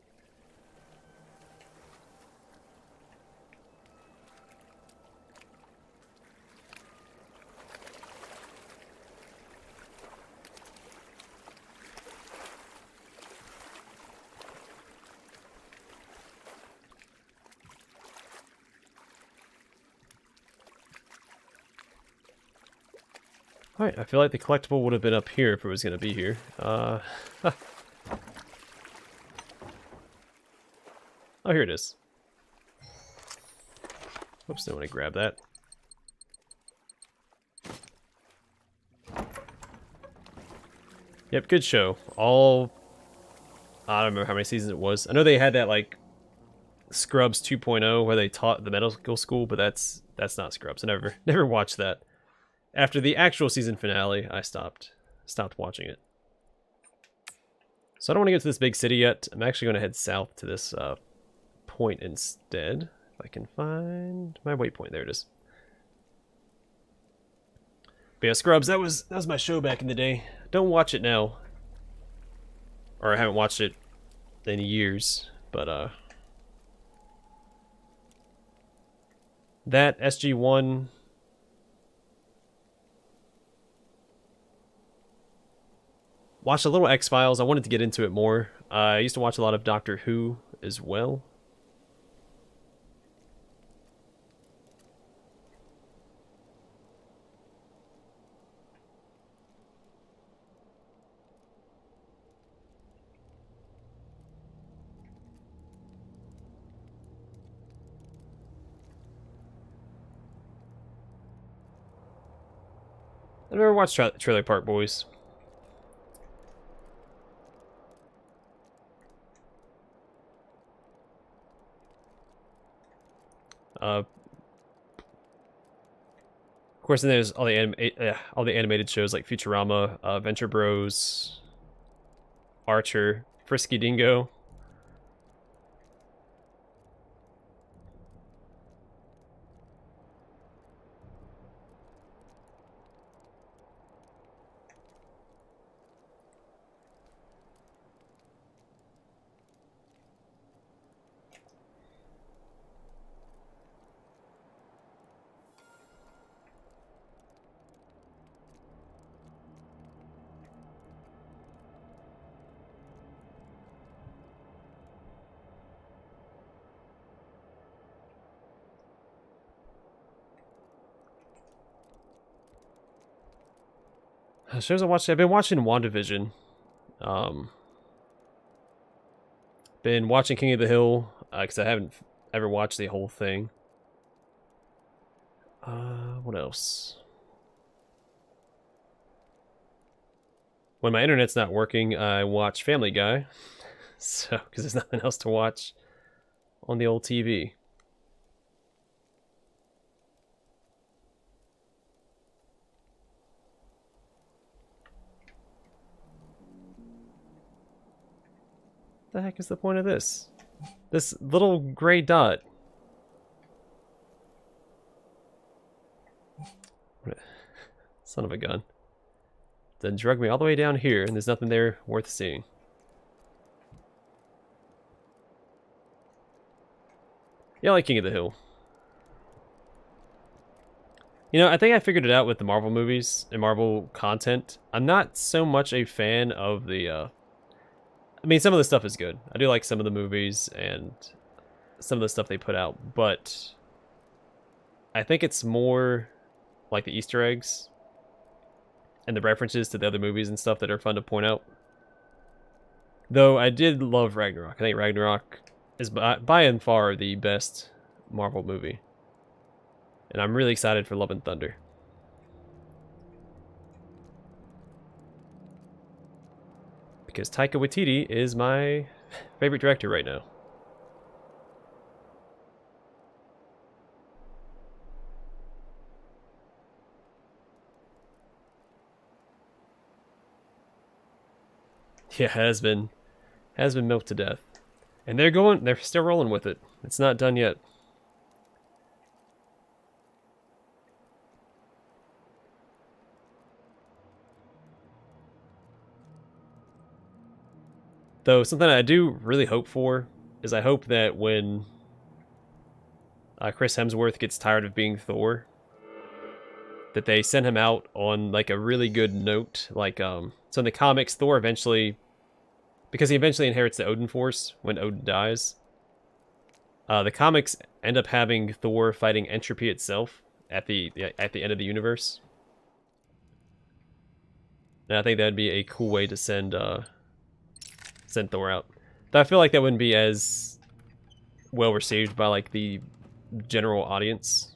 A: Alright, I feel like the collectible would have been up here if it was going to be here. Oh, here it is. Whoops, don't want to grab that. Yep, good show. I don't remember how many seasons it was. I know they had that, like, Scrubs 2.0 where they taught the medical school, but that's not Scrubs. I never watched that. After the actual season finale, I stopped watching it. So I don't want to get to this big city yet. I'm actually going to head south to this point instead. If I can find my waypoint. There it is. But yeah, Scrubs, that was my show back in the day. Don't watch it now. Or I haven't watched it in years. But that SG-1... Watched a little X-Files. I wanted to get into it more. I used to watch a lot of Doctor Who as well. I've never watched Trailer Park Boys. Of course, then there's all the animated shows like Futurama, Venture Bros, Archer, Frisky Dingo. Shows I watched. I've been watching WandaVision. Been watching King of the Hill because I haven't ever watched the whole thing. What else? When my internet's not working, I watch Family Guy. So, because there's nothing else to watch on the old TV. The heck is the point of this? This little gray dot. Son of a gun. Then drug me all the way down here, and there's nothing there worth seeing. Yeah, I like King of the Hill. You know, I think I figured it out with the Marvel movies and Marvel content. I'm not so much a fan of the... I mean, some of the stuff is good. I do like some of the movies and some of the stuff they put out, but I think it's more like the Easter eggs and the references to the other movies and stuff that are fun to point out. Though I did love Ragnarok. I think Ragnarok is by and far the best Marvel movie. And I'm really excited for Love and Thunder. Because Taika Waititi is my favorite director right now. Yeah, has been milked to death. And they're still rolling with it. It's not done yet. Though something I do really hope for is I hope that when Chris Hemsworth gets tired of being Thor, that they send him out on like a really good note. Like, so in the comics, Thor eventually, because he eventually inherits the Odin Force when Odin dies. The comics end up having Thor fighting entropy itself at the end of the universe, and I think that'd be a cool way to send Thor out. But I feel like that wouldn't be as well received by like the general audience,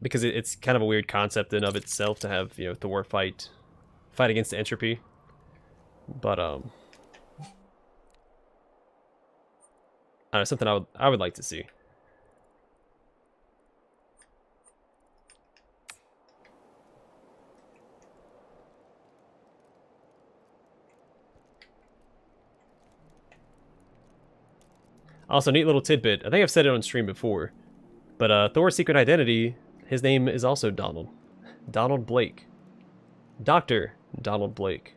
A: because it's kind of a weird concept in of itself to have, you know, Thor fight against the entropy. But I don't know, something I would like to see. Also, neat little tidbit. I think I've said it on stream before, but Thor's secret identity, his name is also Donald. Donald Blake. Dr. Donald Blake.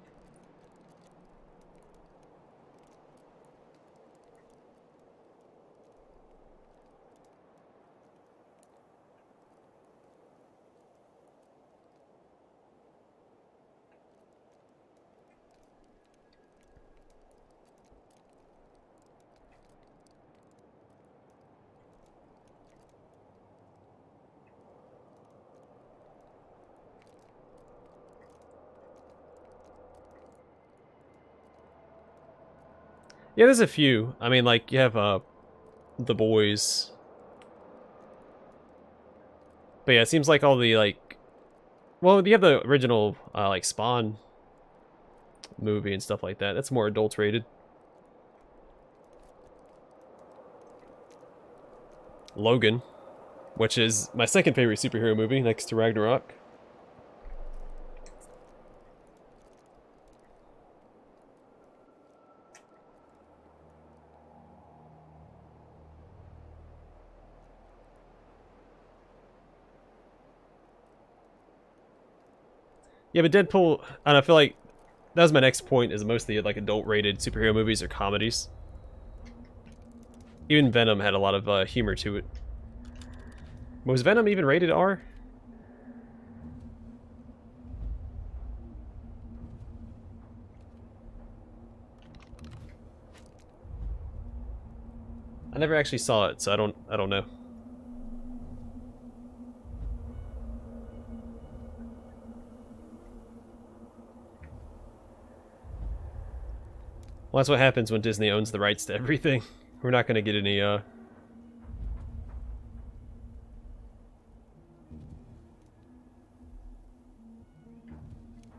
A: Yeah, there's a few. I mean, like, you have The Boys. But yeah, it seems like all the, like... Well, you have the original, like, Spawn movie and stuff like that. That's more adult-rated. Logan, which is my second favorite superhero movie, next to Ragnarok. Yeah, but Deadpool, I don't know, I feel like that was my next point, is mostly like adult-rated superhero movies or comedies. Even Venom had a lot of humor to it. Was Venom even rated R? I never actually saw it, so I don't know. Well, that's what happens when Disney owns the rights to everything. We're not gonna get any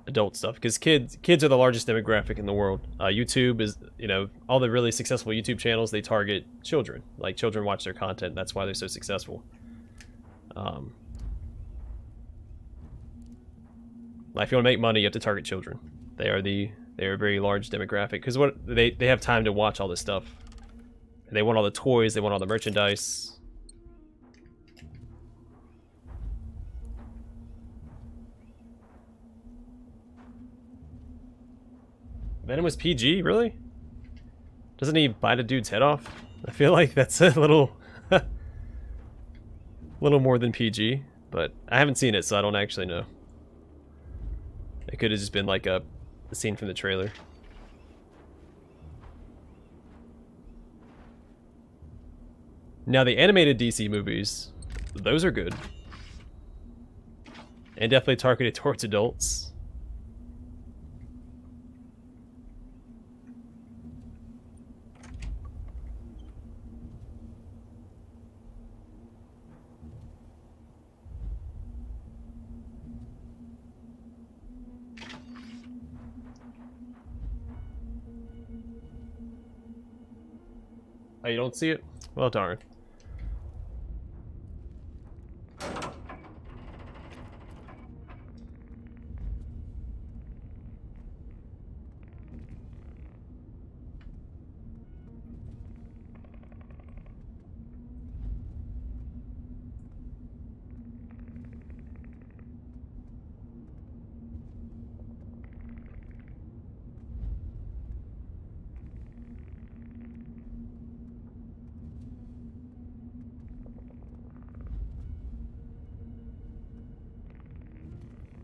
A: adult stuff, because kids are the largest demographic in the world. YouTube is, you know, all the really successful YouTube channels, they target children. Like, children watch their content, that's why they're so successful. Like, if you want to make money, you have to target children. They are a very large demographic, because what they have time to watch all this stuff. And they want all the toys, they want all the merchandise. Venom was PG, really? Doesn't he bite a dude's head off? I feel like that's a little little more than PG, but I haven't seen it, so I don't actually know. It could have just been like a scene from the trailer. Now, the animated DC movies, those are good. And definitely targeted towards adults. Oh, you don't see it? Well, darn.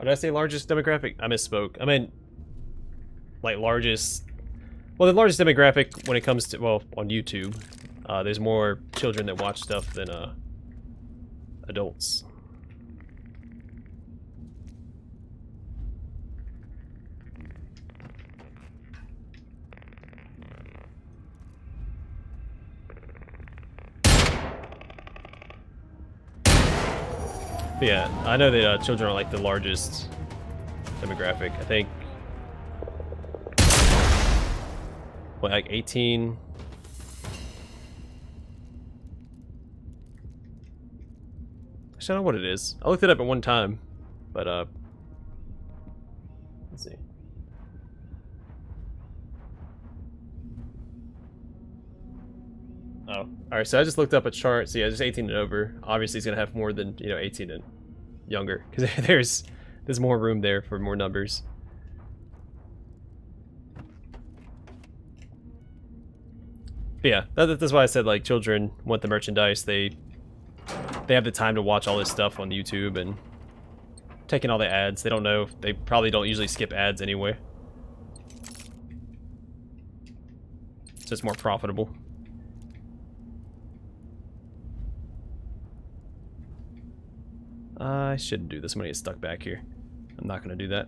A: Or did I say largest demographic? I misspoke. I meant like largest. Well, the largest demographic when it comes to, well, on YouTube, there's more children that watch stuff than adults. But yeah, I know that children are like the largest demographic. I think, what, like 18. I don't know what it is. I looked it up at one time, but let's see. Oh, alright, so I just looked up a chart. So yeah, just 18 and over. Obviously he's gonna have more than, 18 and younger, because there's more room there for more numbers. But yeah, that's why I said, like, children want the merchandise. They have the time to watch all this stuff on YouTube and taking all the ads. They don't know. They probably don't usually skip ads anyway. So it's more profitable. I shouldn't do this. I'm gonna get stuck back here. I'm not gonna do that.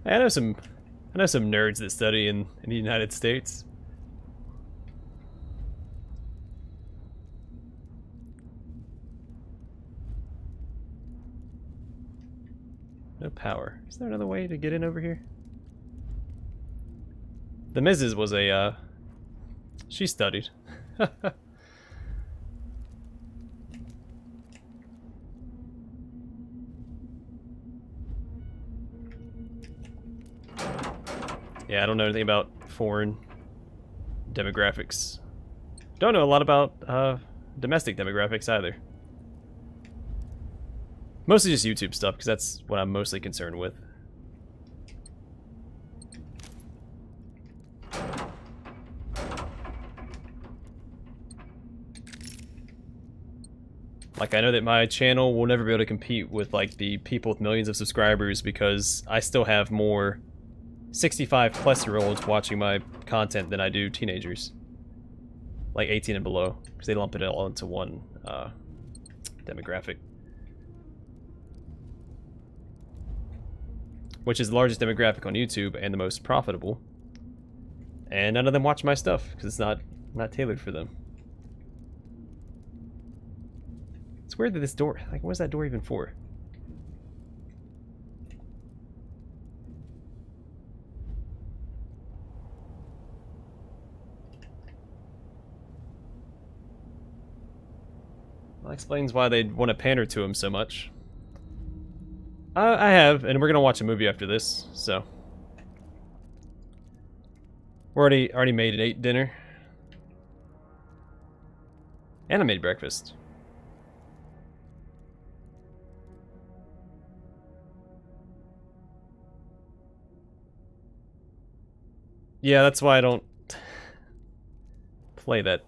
A: I know some nerds that study in the United States. No power. Is there another way to get in over here? The Mrs. was a she studied. Yeah, I don't know anything about foreign demographics. Don't know a lot about domestic demographics either. Mostly just YouTube stuff, because that's what I'm mostly concerned with. Like, I know that my channel will never be able to compete with, like, the people with millions of subscribers, because I still have more 65-plus-year-olds watching my content than I do teenagers. Like 18 and below, because they lump it all into one demographic. Which is the largest demographic on YouTube and the most profitable. And none of them watch my stuff, because it's not tailored for them. It's weird that this door, like, what is that door even for? That explains why they'd want to pander to him so much. I have, and we're gonna watch a movie after this, so. We're already made and ate dinner. And I made breakfast. Yeah, that's why I don't play that.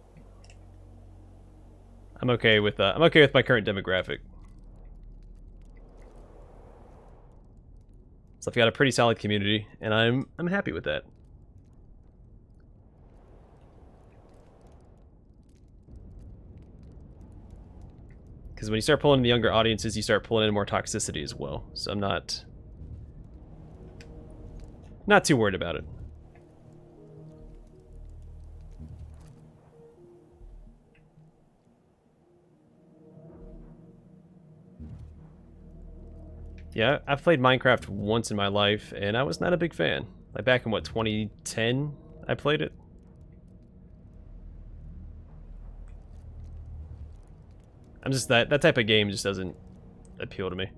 A: I'm okay with my current demographic. So I've got a pretty solid community, and I'm happy with that. Because when you start pulling in the younger audiences, you start pulling in more toxicity as well. So I'm not too worried about it. Yeah, I've played Minecraft once in my life, and I was not a big fan. Like back in, what, 2010, I played it? I'm just, that type of game just doesn't appeal to me.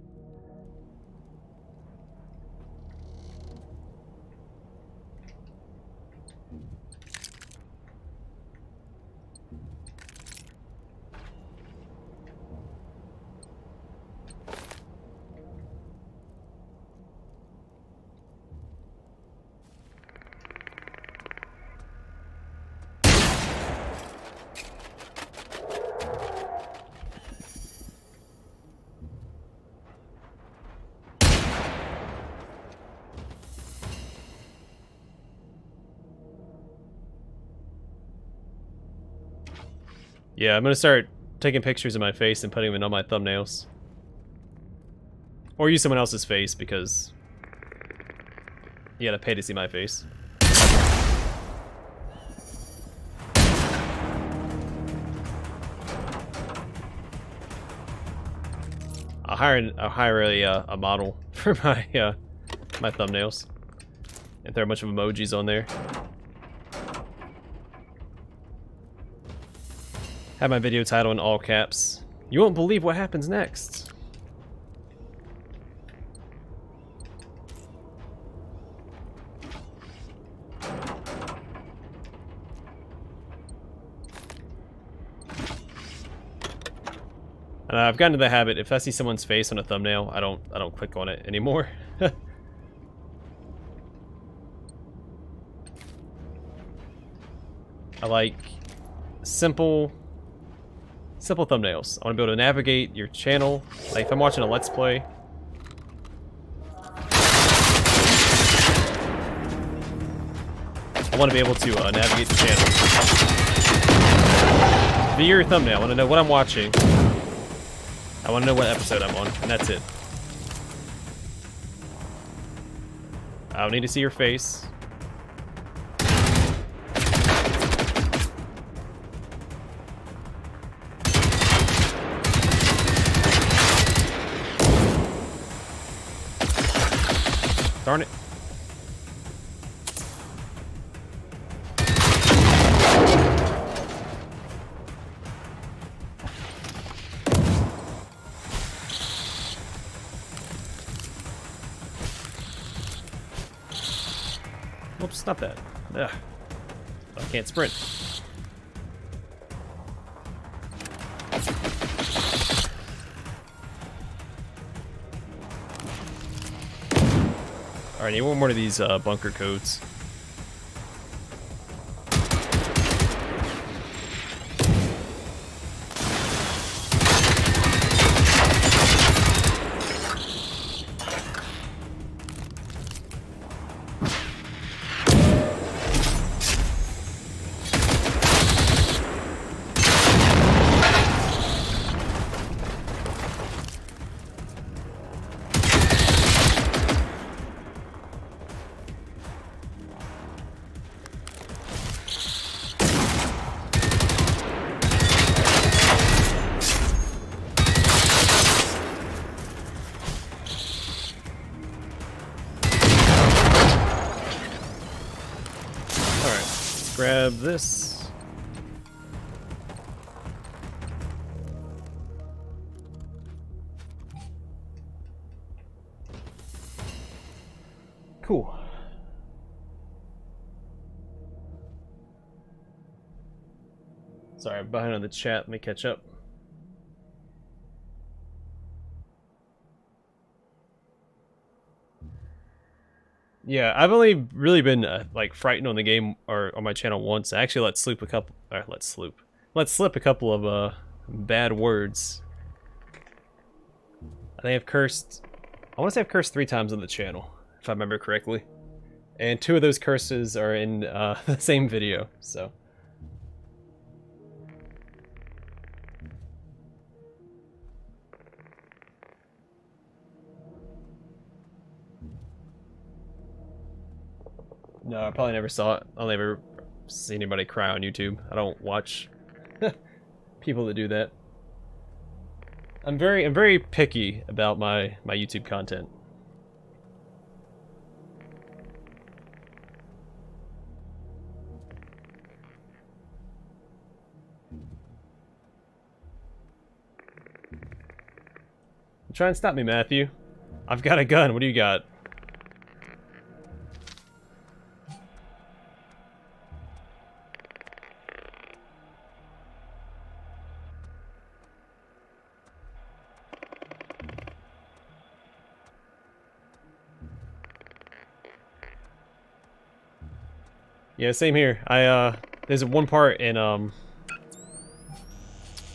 A: Yeah, I'm gonna start taking pictures of my face and putting them in all my thumbnails. Or use someone else's face, because you gotta pay to see my face. I'll hire a model for my my thumbnails and throw a bunch of emojis on there. Have my video title in all caps. You won't believe what happens next. I've gotten to the habit, if I see someone's face on a thumbnail, I don't click on it anymore. I like simple thumbnails. I want to be able to navigate your channel. Like if I'm watching a Let's Play. I want to be able to navigate the channel. Via your thumbnail, I want to know what I'm watching. I want to know what episode I'm on, and that's it. I don't need to see your face. Darn it. Whoops, stop that. Ugh. I can't sprint. Alright, I need one more of these bunker codes. Grab this. Cool. Sorry, I'm behind on the chat. Let me catch up. Yeah, I've only really been like frightened on the game or on my channel once. I actually let slip a couple of bad words. I think I've cursed. I want to say I've cursed 3 times on the channel, if I remember correctly, and 2 of those curses are in the same video. So. No, I probably never saw it. I'll never see anybody cry on YouTube. I don't watch people that do that. I'm very picky about my YouTube content. Try and stop me, Matthew. I've got a gun. What do you got? Yeah, same here. There's one part in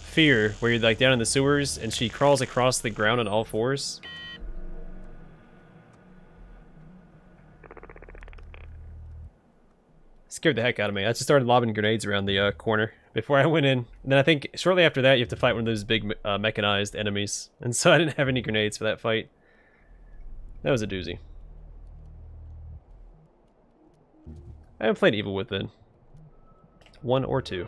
A: Fear where you're like down in the sewers and she crawls across the ground on all 4s. Scared the heck out of me. I just started lobbing grenades around the corner before I went in. And then I think shortly after that, you have to fight one of those big mechanized enemies. And so I didn't have any grenades for that fight. That was a doozy. I haven't played Evil Within. 1 or 2.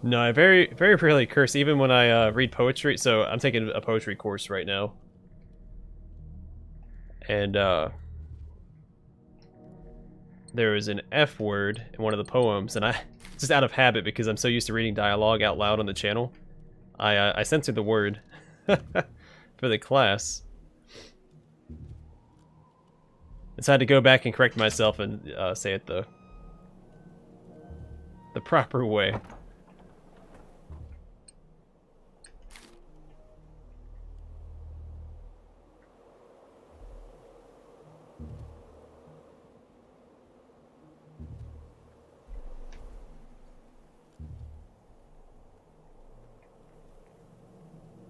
A: No, I very rarely curse, even when I read poetry. So I'm taking a poetry course right now. And there was an F word in one of the poems, and I, just out of habit because I'm so used to reading dialogue out loud on the channel, I censored the word for the class. So I had to go back and correct myself and say it the proper way.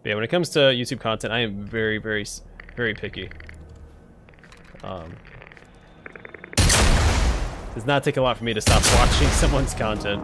A: But yeah, when it comes to YouTube content, I am very picky. Does not take a lot for me to stop watching someone's content.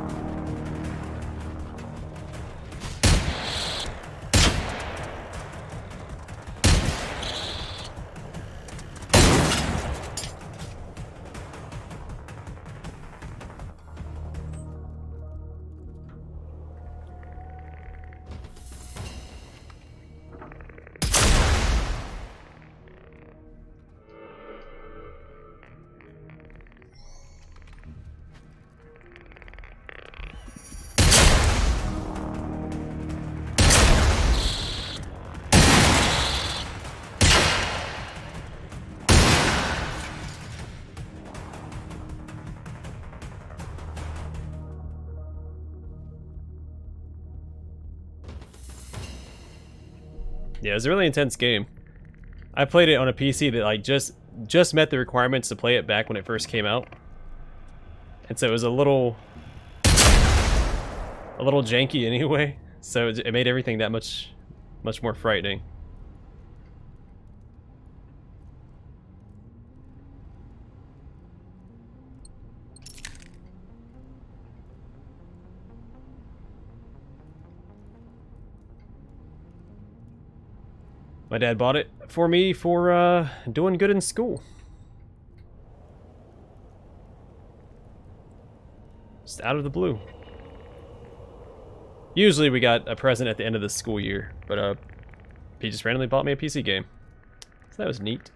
A: Yeah, it was a really intense game. I played it on a PC that like just met the requirements to play it back when it first came out. And so it was a little janky anyway. So it made everything that much more frightening. My dad bought it for me for doing good in school. Just out of the blue. Usually we got a present at the end of the school year, but he just randomly bought me a PC game. So that was neat.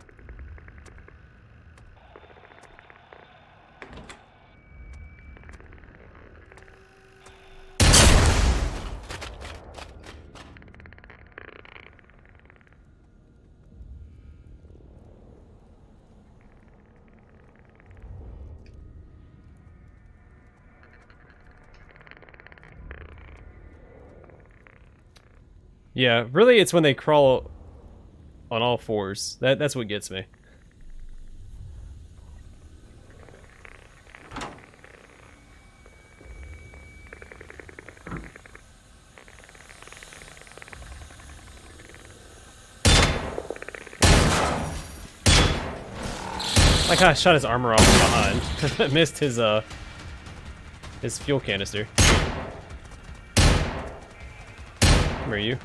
A: Yeah, really it's when they crawl on all fours. That's what gets me. Like I shot his armor off from behind. Missed his fuel canister. Where are you?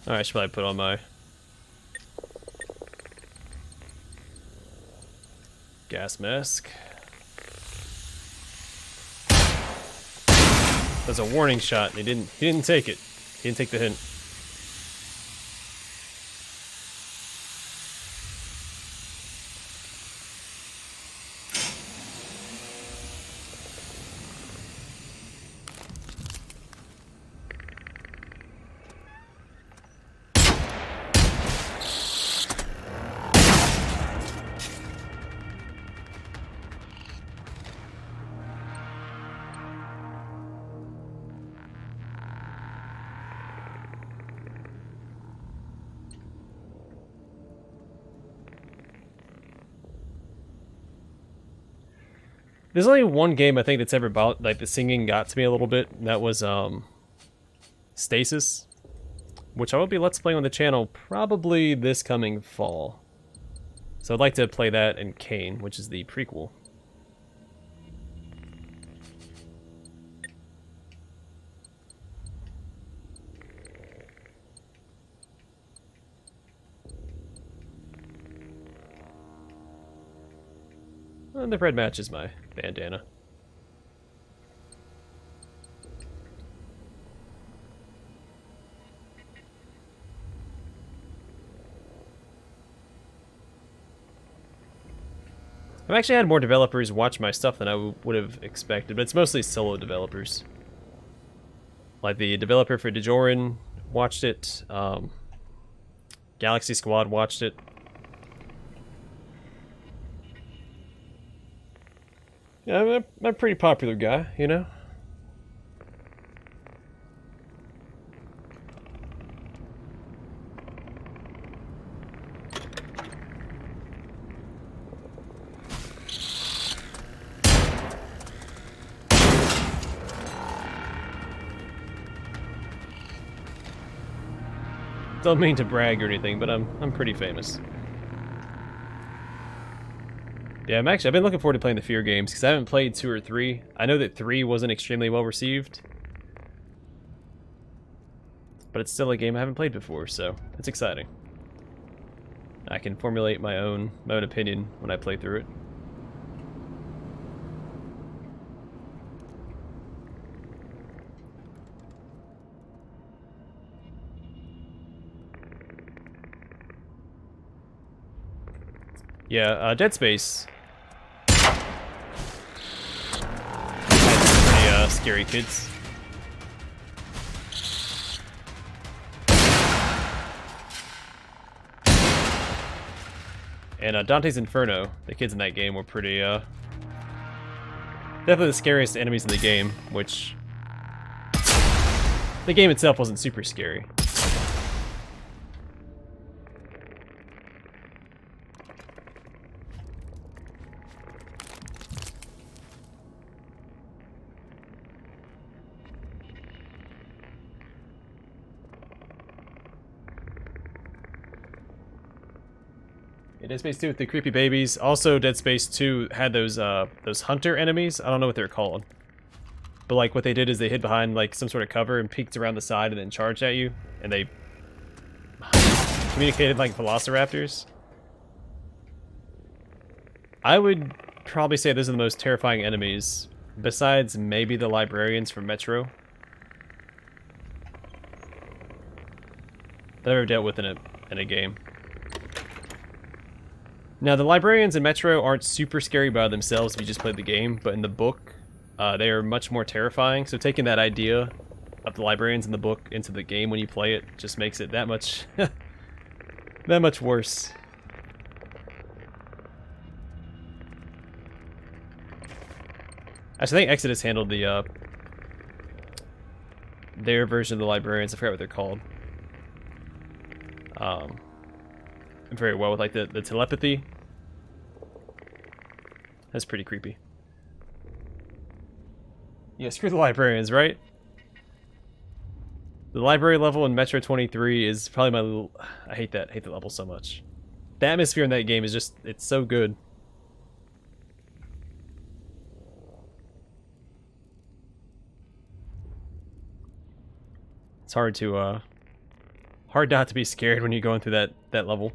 A: Alright, I should probably put on my gas mask. That's a warning shot, and he didn't take it. He didn't take the hint. There's only one game I think that's ever about, like, the singing got to me a little bit. And that was Stasis, which I will be Let's Playing on the channel probably this coming fall. So I'd like to play that and Kane, which is the prequel. And the red matches my bandana. I've actually had more developers watch my stuff than I would have expected, but it's mostly solo developers. Like the developer for Dejorin watched it, Galaxy Squad watched it. Yeah, I'm a pretty popular guy, you know? Don't mean to brag or anything, but I'm pretty famous. Yeah, I've been looking forward to playing the Fear games because I haven't played 2 or 3. I know that 3 wasn't extremely well received, but it's still a game I haven't played before, so it's exciting. I can formulate my own opinion when I play through it. Yeah, Dead Space had some pretty scary kids. And Dante's Inferno, the kids in that game were pretty, definitely the scariest enemies in the game, which the game itself wasn't super scary. Dead Space 2 with the creepy babies. Also, Dead Space 2 had those hunter enemies. I don't know what they're called. But like what they did is they hid behind like some sort of cover and peeked around the side and then charged at you. And they communicated like velociraptors. I would probably say those are the most terrifying enemies, besides maybe the librarians from Metro, that I've ever dealt with in a game. Now, the librarians in Metro aren't super scary by themselves if you just played the game, but in the book, they are much more terrifying. So taking that idea of the librarians in the book into the game when you play it just makes it that much that much worse. Actually, I think Exodus handled the their version of the librarians. I forgot what they're called. Very well with like the telepathy. That's pretty creepy. Yeah, screw the librarians, right? The library level in Metro 23 is probably my little... I hate that level so much. The atmosphere in that game is just... it's so good. It's hard to, hard not to be scared when you're going through that level.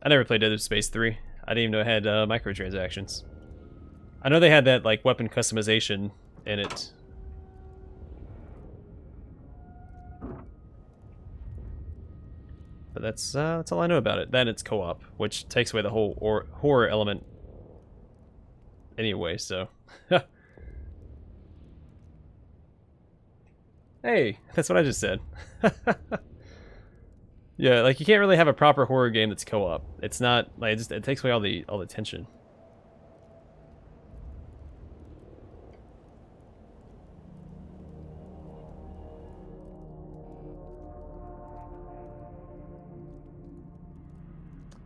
A: I never played Dead Space 3. I didn't even know it had microtransactions. I know they had that like weapon customization in it. But that's all I know about it. Then it's co-op, which takes away the whole horror element anyway, so. Hey, that's what I just said. Yeah, like you can't really have a proper horror game that's co-op. It's not like it takes away all the tension.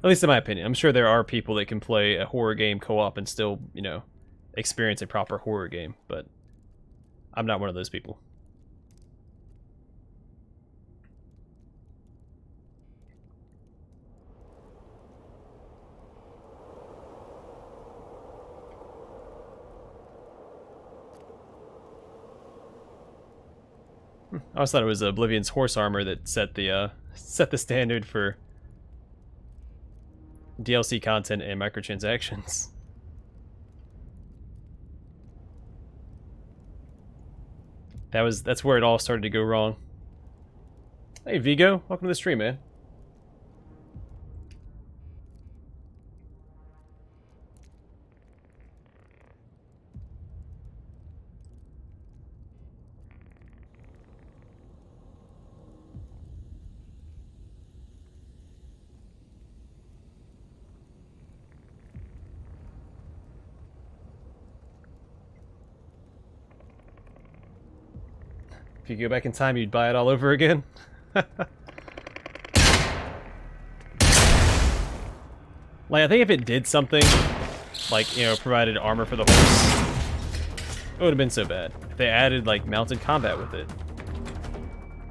A: At least in my opinion. I'm sure there are people that can play a horror game co-op and still, you know, experience a proper horror game, but I'm not one of those people. I always thought it was Oblivion's horse armor that set the standard for DLC content and microtransactions. That's where it all started to go wrong. Hey Vigo, welcome to the stream, man. If you go back in time, you'd buy it all over again. Like, I think if it did something, like, you know, provided armor for the horse, it would have been so bad. If they added, like, mounted combat with it,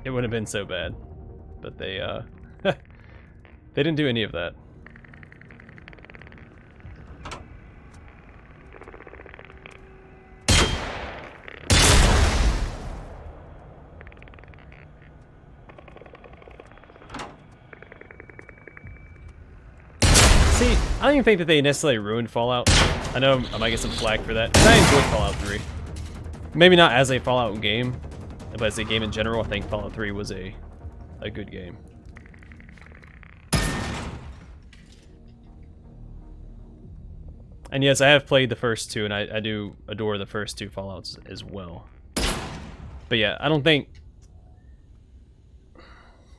A: it would have been so bad. But they, they didn't do any of that. See, I don't even think that they necessarily ruined Fallout. I know I might get some flack for that, 'cause I enjoyed Fallout 3. Maybe not as a Fallout game, but as a game in general, I think Fallout 3 was a good game. And yes, I have played the first two, and I do adore the first two Fallouts as well. But yeah, I don't think...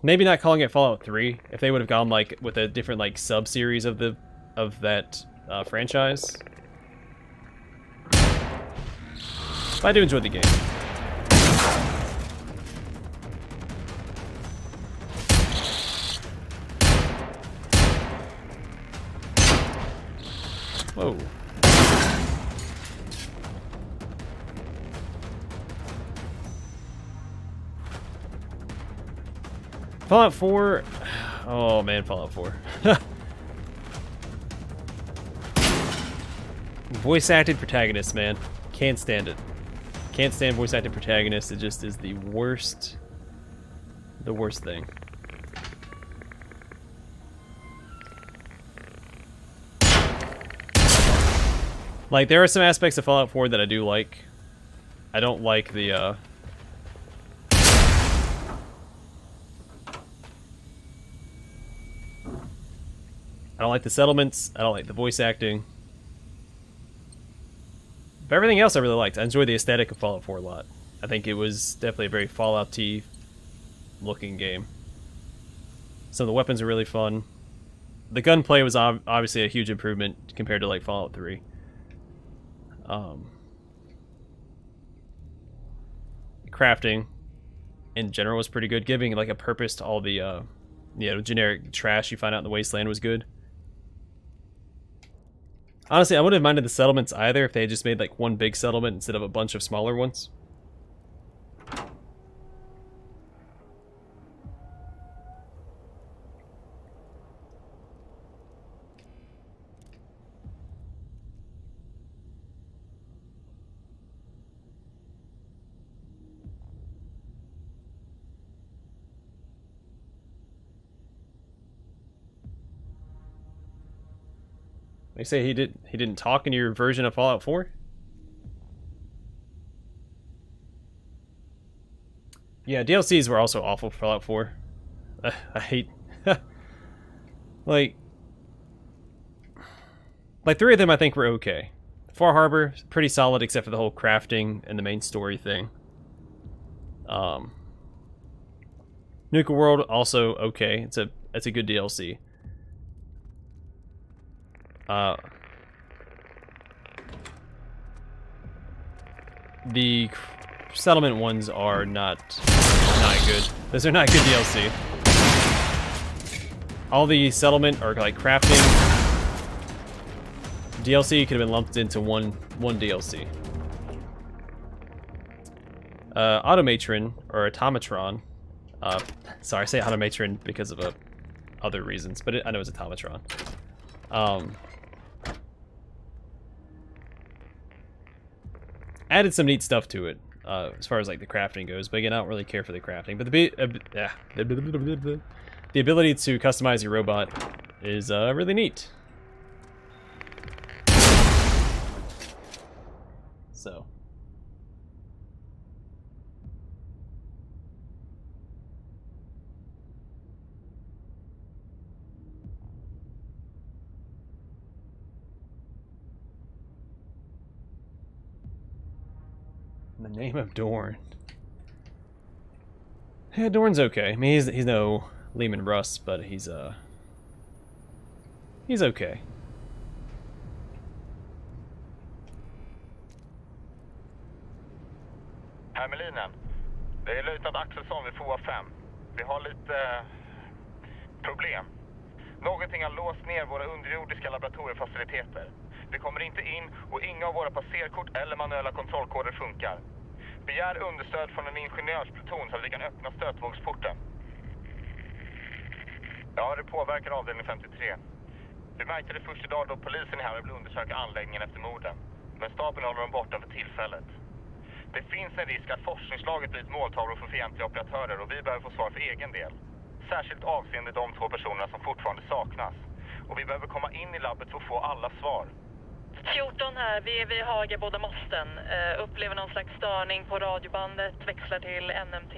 A: Maybe not calling it Fallout 3, if they would have gone like with a different like sub-series of that franchise. But I do enjoy the game. Whoa. Fallout 4... Oh man, Fallout 4. Voice-acted protagonists, man. Can't stand it. Can't stand voice-acted protagonists. It just is the worst thing. Like, there are some aspects of Fallout 4 that I do like. I don't like the, I don't like the settlements, I don't like the voice acting. But everything else I really liked. I enjoy the aesthetic of Fallout 4 a lot. I think it was definitely a very Fallout-y looking game. Some of the weapons are really fun. The gunplay was obviously a huge improvement compared to like Fallout 3. Crafting in general was pretty good. Giving like a purpose to all the you know, generic trash you find out in the wasteland was good. Honestly, I wouldn't have minded the settlements either if they had just made like one big settlement instead of a bunch of smaller ones. They say he didn't talk in your version of Fallout 4? Yeah, DLCs were also awful for Fallout 4. I hate... like 3 of them I think were okay. Far Harbor, pretty solid except for the whole crafting and the main story thing. Nuka World, also okay. It's a good DLC. The settlement ones are not good. Those are not good DLC. all the settlement or like crafting DLC could have been lumped into one DLC. Automatron or Automatron. Sorry, I say Automatron because of other reasons, but I know it's Automatron. Added some neat stuff to it as far as like the crafting goes, but again, I don't really care for the crafting. But the ability to customize your robot is really neat. So. In the name of Dorn. Yeah, Dorn's okay. I mean, he's no Lehman Russ, but he's okay.
B: Hermelinen, det är löjtnant Axelsson vid FOA 5. Vi har lite problem. Någonting har låst ner våra underjordiska laboratoriefaciliteter. Vi kommer inte in och inga av våra passerkort eller manuella kontrollkoder funkar. Begär understöd från en ingenjörspluton så att vi kan öppna stötvågsporten. Ja, det påverkar avdelning 53. Vi märkte det först idag då polisen är här och vill undersöka anläggningen efter morden. Men staben håller dem borta för tillfället. Det finns en risk att forskningslaget blir ett måltavlor för fientliga operatörer och vi behöver få svar för egen del. Särskilt avseende de 2 personerna som fortfarande saknas. Och vi behöver komma in i labbet för att få alla svar.
C: 14 här, vi är vid Hagaboda mosten. Upplever någon slags störning på radiobandet, växlar till NMT.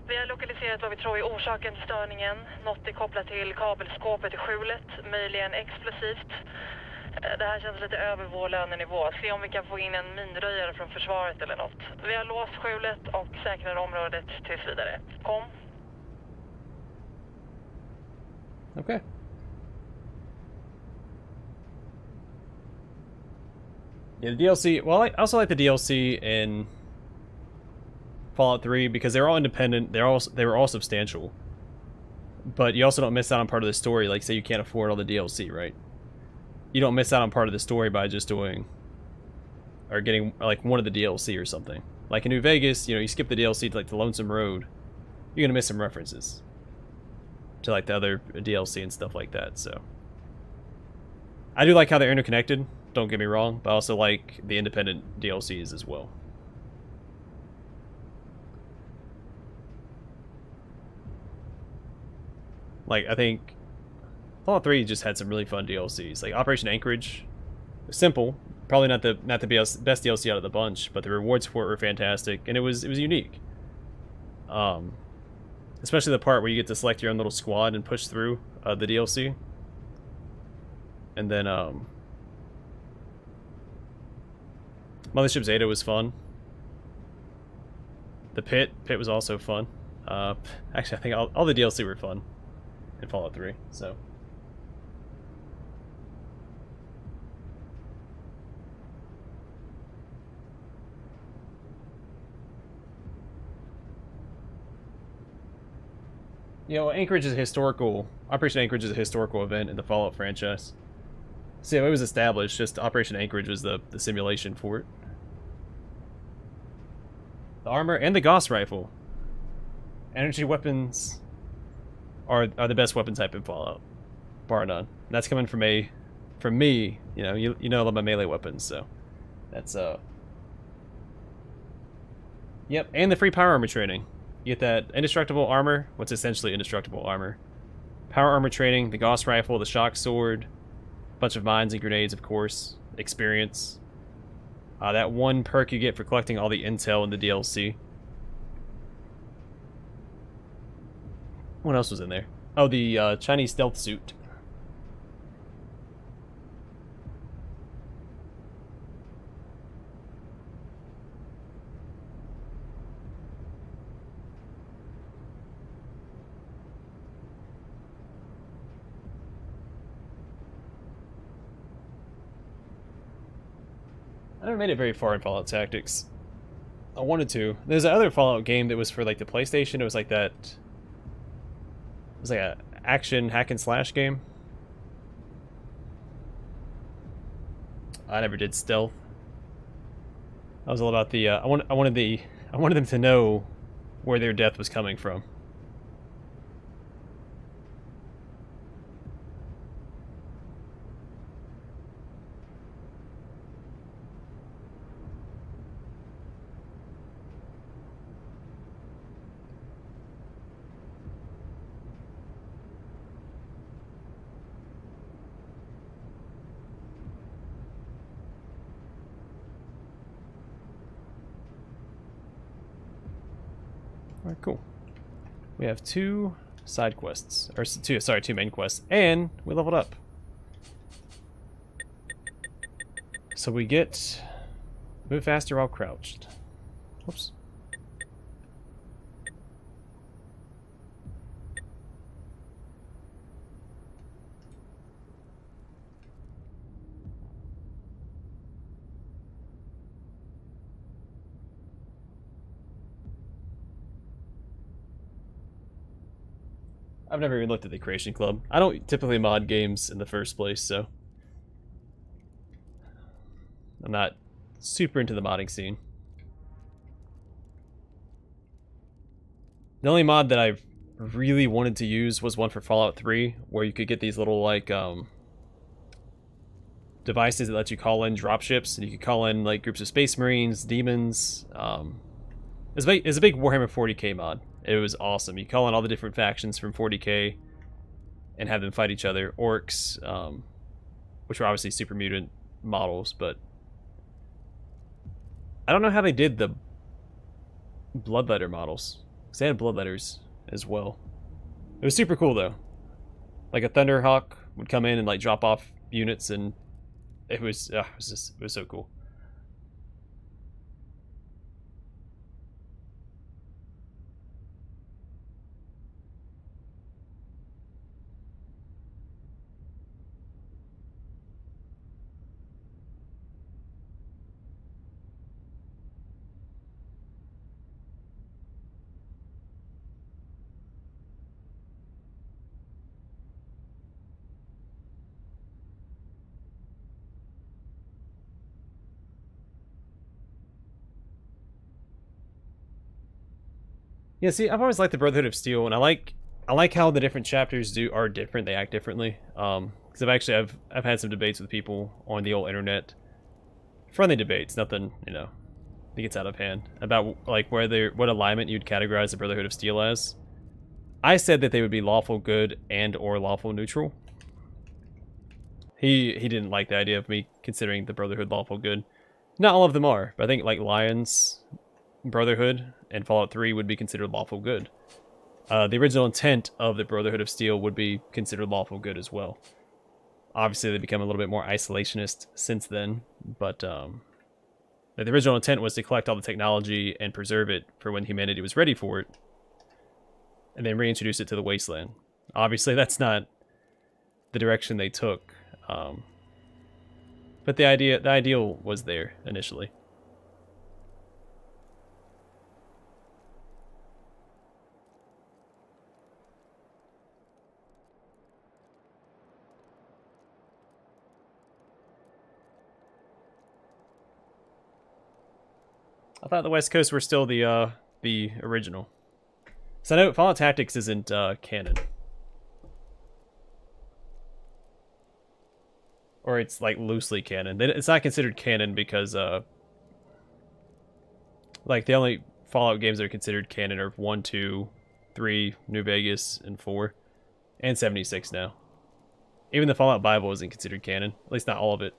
C: Vi har lokaliserat vad vi tror är orsaken till störningen. Något är kopplat till kabelskåpet i skjulet, möjligen explosivt. Det här känns lite över vår lönenivå. Se om vi kan få in en minröjare från försvaret eller något. Vi har låst skjulet och säkrar området tills vidare. Kom.
A: Okay. Yeah, the DLC. Well, I also like the DLC in Fallout 3 because they're all independent. They were all substantial, but you also don't miss out on part of the story. Like, say you can't afford all the DLC, right? You don't miss out on part of the story by just doing or getting like one of the DLC or something. Like in New Vegas, you skip the DLC to like the Lonesome Road, you're gonna miss some references to like the other DLC and stuff like that. So I do like how they're interconnected. Don't get me wrong, but I also like the independent DLCs as well. Like, I think Fallout 3 just had some really fun DLCs. Like Operation Anchorage, simple, probably not the best DLC out of the bunch, but the rewards for it were fantastic, and it was unique. Especially the part where you get to select your own little squad and push through the DLC, and then Mothership Zeta was fun. The Pit was also fun. Actually, I think all the DLC were fun in Fallout 3. So. Anchorage is a historical. Operation Anchorage is a historical event in the Fallout franchise. So it was established. Just Operation Anchorage was the simulation for it. The armor and the Gauss rifle. Energy weapons are the best weapon type in Fallout, bar none. And that's coming from me. You know I love my melee weapons, so that's Yep, and the free power armor training. You get that indestructible armor, what's essentially indestructible armor. Power armor training, the Gauss rifle, the shock sword, a bunch of mines and grenades, of course, experience. That one perk you get for collecting all the intel in the DLC. What else was in there? Oh, the Chinese stealth suit. I never made it very far in Fallout Tactics. I wanted to. There's another Fallout game that was for like the PlayStation. It was like that. It was like a action hack and slash game. I never did stealth. That was all about the. I wanted them to know where their death was coming from. Alright, cool. We have 2 side quests, or 2 main quests, and we leveled up. So we get move faster while crouched. Whoops. I've never even looked at the Creation Club. I don't typically mod games in the first place, so I'm not super into the modding scene. The only mod that I've really wanted to use was one for Fallout 3, where you could get these little, like, devices that let you call in dropships, and you could call in, like, groups of Space Marines, demons. It's a big Warhammer 40k mod. It was awesome. You call in all the different factions from 40k and have them fight each other. Orcs, which were obviously super mutant models, but I don't know how they did the Bloodletter models, because they had Bloodletters as well. It was super cool, though. Like, a Thunderhawk would come in and, like, drop off units, and it was so cool. Yeah, see, I've always liked the Brotherhood of Steel, and I like how the different chapters are different. They act differently. Because I've had some debates with people on the old internet, friendly debates, nothing that gets out of hand, about like what alignment you'd categorize the Brotherhood of Steel as. I said that they would be lawful good and or lawful neutral. He didn't like the idea of me considering the Brotherhood lawful good. Not all of them are, but I think like Lion's Brotherhood and Fallout 3 would be considered lawful good. The original intent of the Brotherhood of Steel would be considered lawful good as well. Obviously, they become a little bit more isolationist since then, but the original intent was to collect all the technology and preserve it for when humanity was ready for it, and then reintroduce it to the wasteland. Obviously, that's not the direction they took, but the ideal was there initially. I thought the West Coast were still the original. So I know Fallout Tactics isn't canon. Or it's like loosely canon. It's not considered canon because like the only Fallout games that are considered canon are 1, 2, 3, New Vegas, and 4. And 76 now. Even the Fallout Bible isn't considered canon. At least not all of it.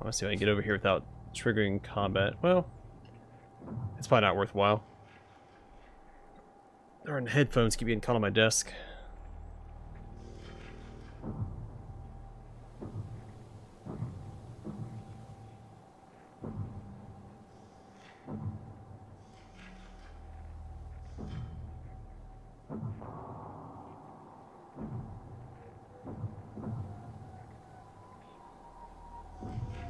A: want to see if I can get over here without triggering combat. Well, it's probably not worthwhile. Darn headphones keep getting caught on my desk.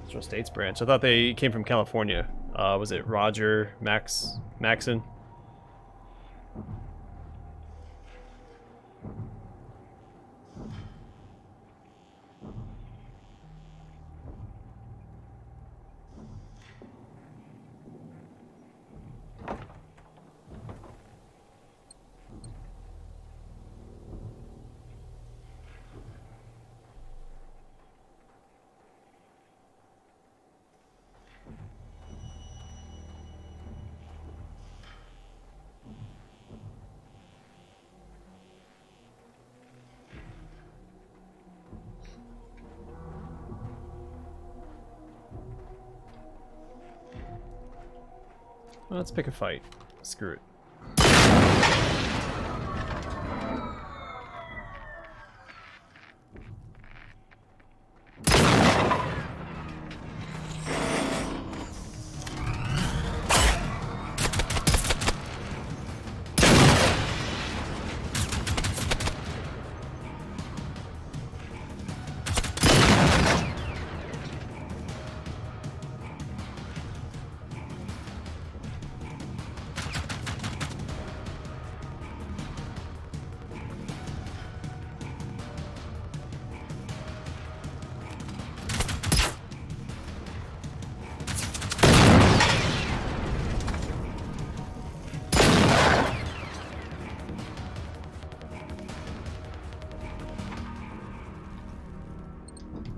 A: Central States branch. I thought they came from California. Was it Roger, Maxon? Well, let's pick a fight. Screw it.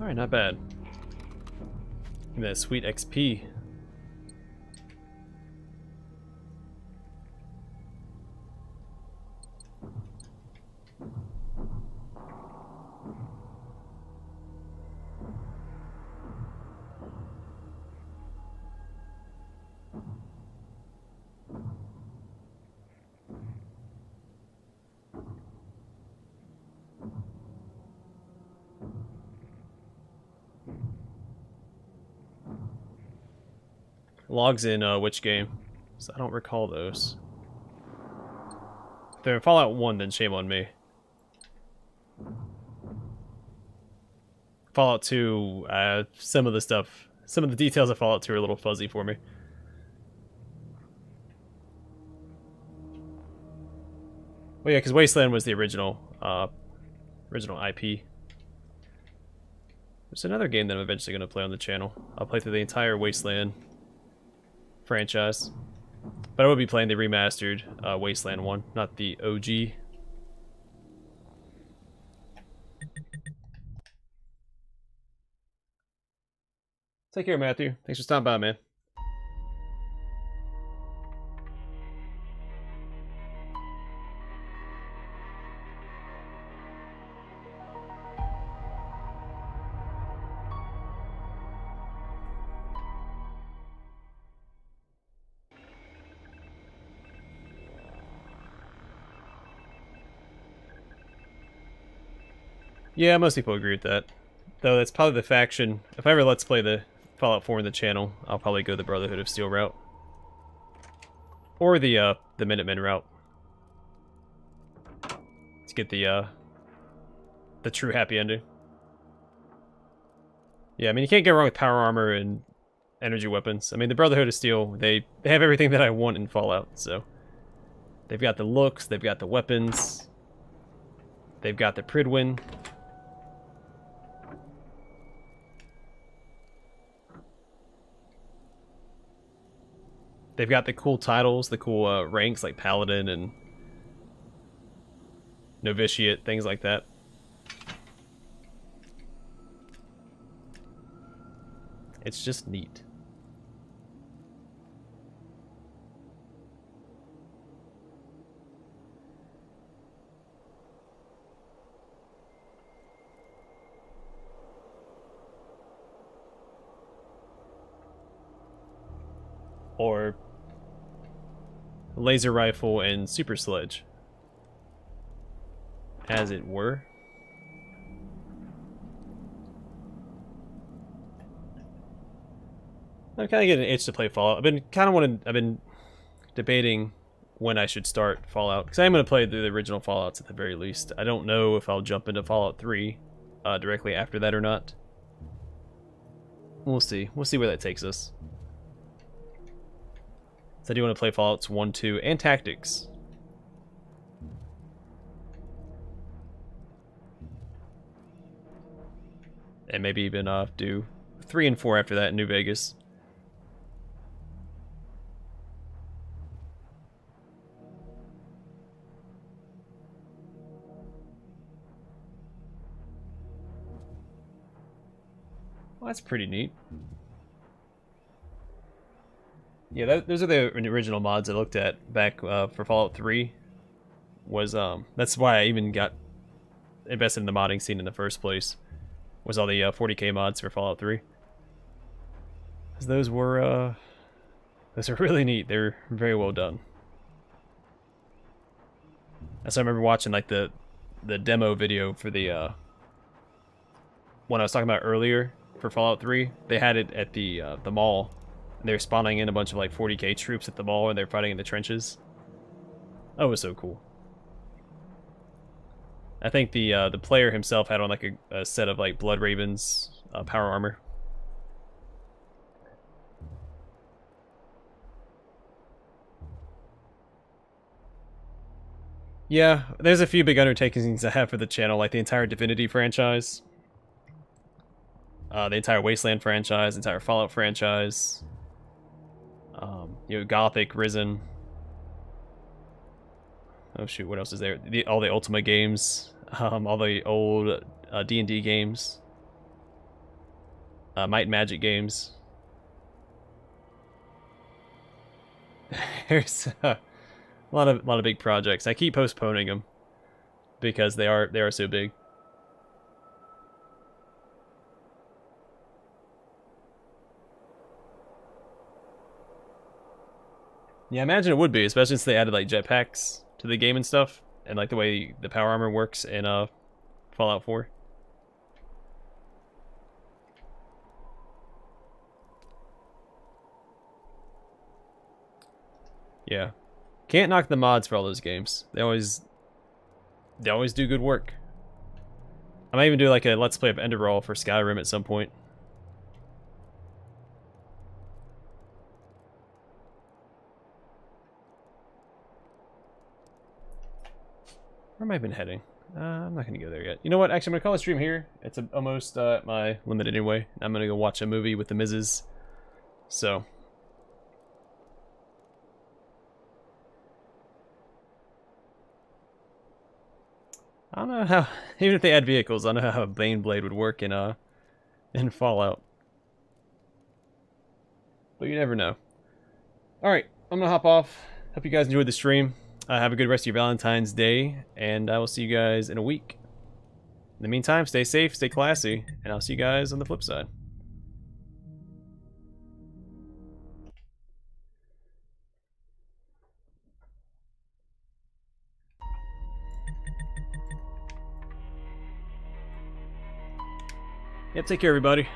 A: Alright, not bad. Give me that sweet XP. Logs in which game? So I don't recall those. If they're in Fallout 1, then shame on me. Fallout 2, some of the details of Fallout 2 are a little fuzzy for me. Well, yeah, because Wasteland was the original IP. There's another game that I'm eventually going to play on the channel. I'll play through the entire Wasteland franchise. But I will be playing the remastered Wasteland 1, not the OG. Take care, Matthew. Thanks for stopping by, man. Yeah, most people agree with that. Though that's probably the faction. If I ever let's play the Fallout 4 in the channel, I'll probably go the Brotherhood of Steel route. Or the Minutemen route. To get the true happy ending. Yeah, I mean, you can't go wrong with power armor and energy weapons. I mean, the Brotherhood of Steel, they have everything that I want in Fallout, so. They've got the looks, they've got the weapons, they've got the Pridwin. They've got the cool titles, the cool ranks like Paladin and Novitiate, things like that. It's just neat. or laser rifle and super sledge, as it were. I'm kind of getting an itch to play Fallout. I've been debating when I should start Fallout, because I'm going to play the original Fallouts at the very least. I don't know if I'll jump into Fallout 3 directly after that or not. We'll see. We'll see where that takes us. So I do want to play Fallouts 1, 2, and Tactics. And maybe even do 3 and 4 after that in New Vegas. Well, that's pretty neat. Yeah, those are the original mods I looked at back for Fallout 3. That's why I even got invested in the modding scene in the first place. Was all the 40k mods for Fallout 3. 'Cause those were really neat. They're very well done. As I remember watching like the demo video for the one I was talking about earlier for Fallout 3. They had it at the mall. And they were spawning in a bunch of like 40k troops at the mall, and they're fighting in the trenches. That was so cool. I think the player himself had on like a set of like Blood Raven's power armor. Yeah, there's a few big undertakings I have for the channel, like the entire Divinity franchise, the entire Wasteland franchise, the entire Fallout franchise. Gothic, Risen. Oh shoot, what else is there? All the Ultima games, all the old D&D games, Might and Magic games. There's a lot of big projects. I keep postponing them because they are so big. Yeah, I imagine it would be, especially since they added like jetpacks to the game and stuff, and like the way the power armor works in Fallout 4. Yeah, can't knock the mods for all those games. They always do good work. I might even do like a Let's Play of Enderroll for Skyrim at some point. Where am I even heading? I'm not going to go there yet. You know what? Actually, I'm going to call the stream here. It's almost at my limit anyway. I'm going to go watch a movie with the Mrs. So. I don't know how, even if they add vehicles, I don't know how a Bane Blade would work in Fallout. But you never know. Alright, I'm going to hop off. Hope you guys enjoyed the stream. Have a good rest of your Valentine's Day, and I will see you guys in a week. In the meantime, stay safe, stay classy, and I'll see you guys on the flip side. Yep, take care, everybody.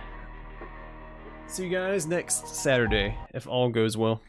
A: See you guys next Saturday, if all goes well.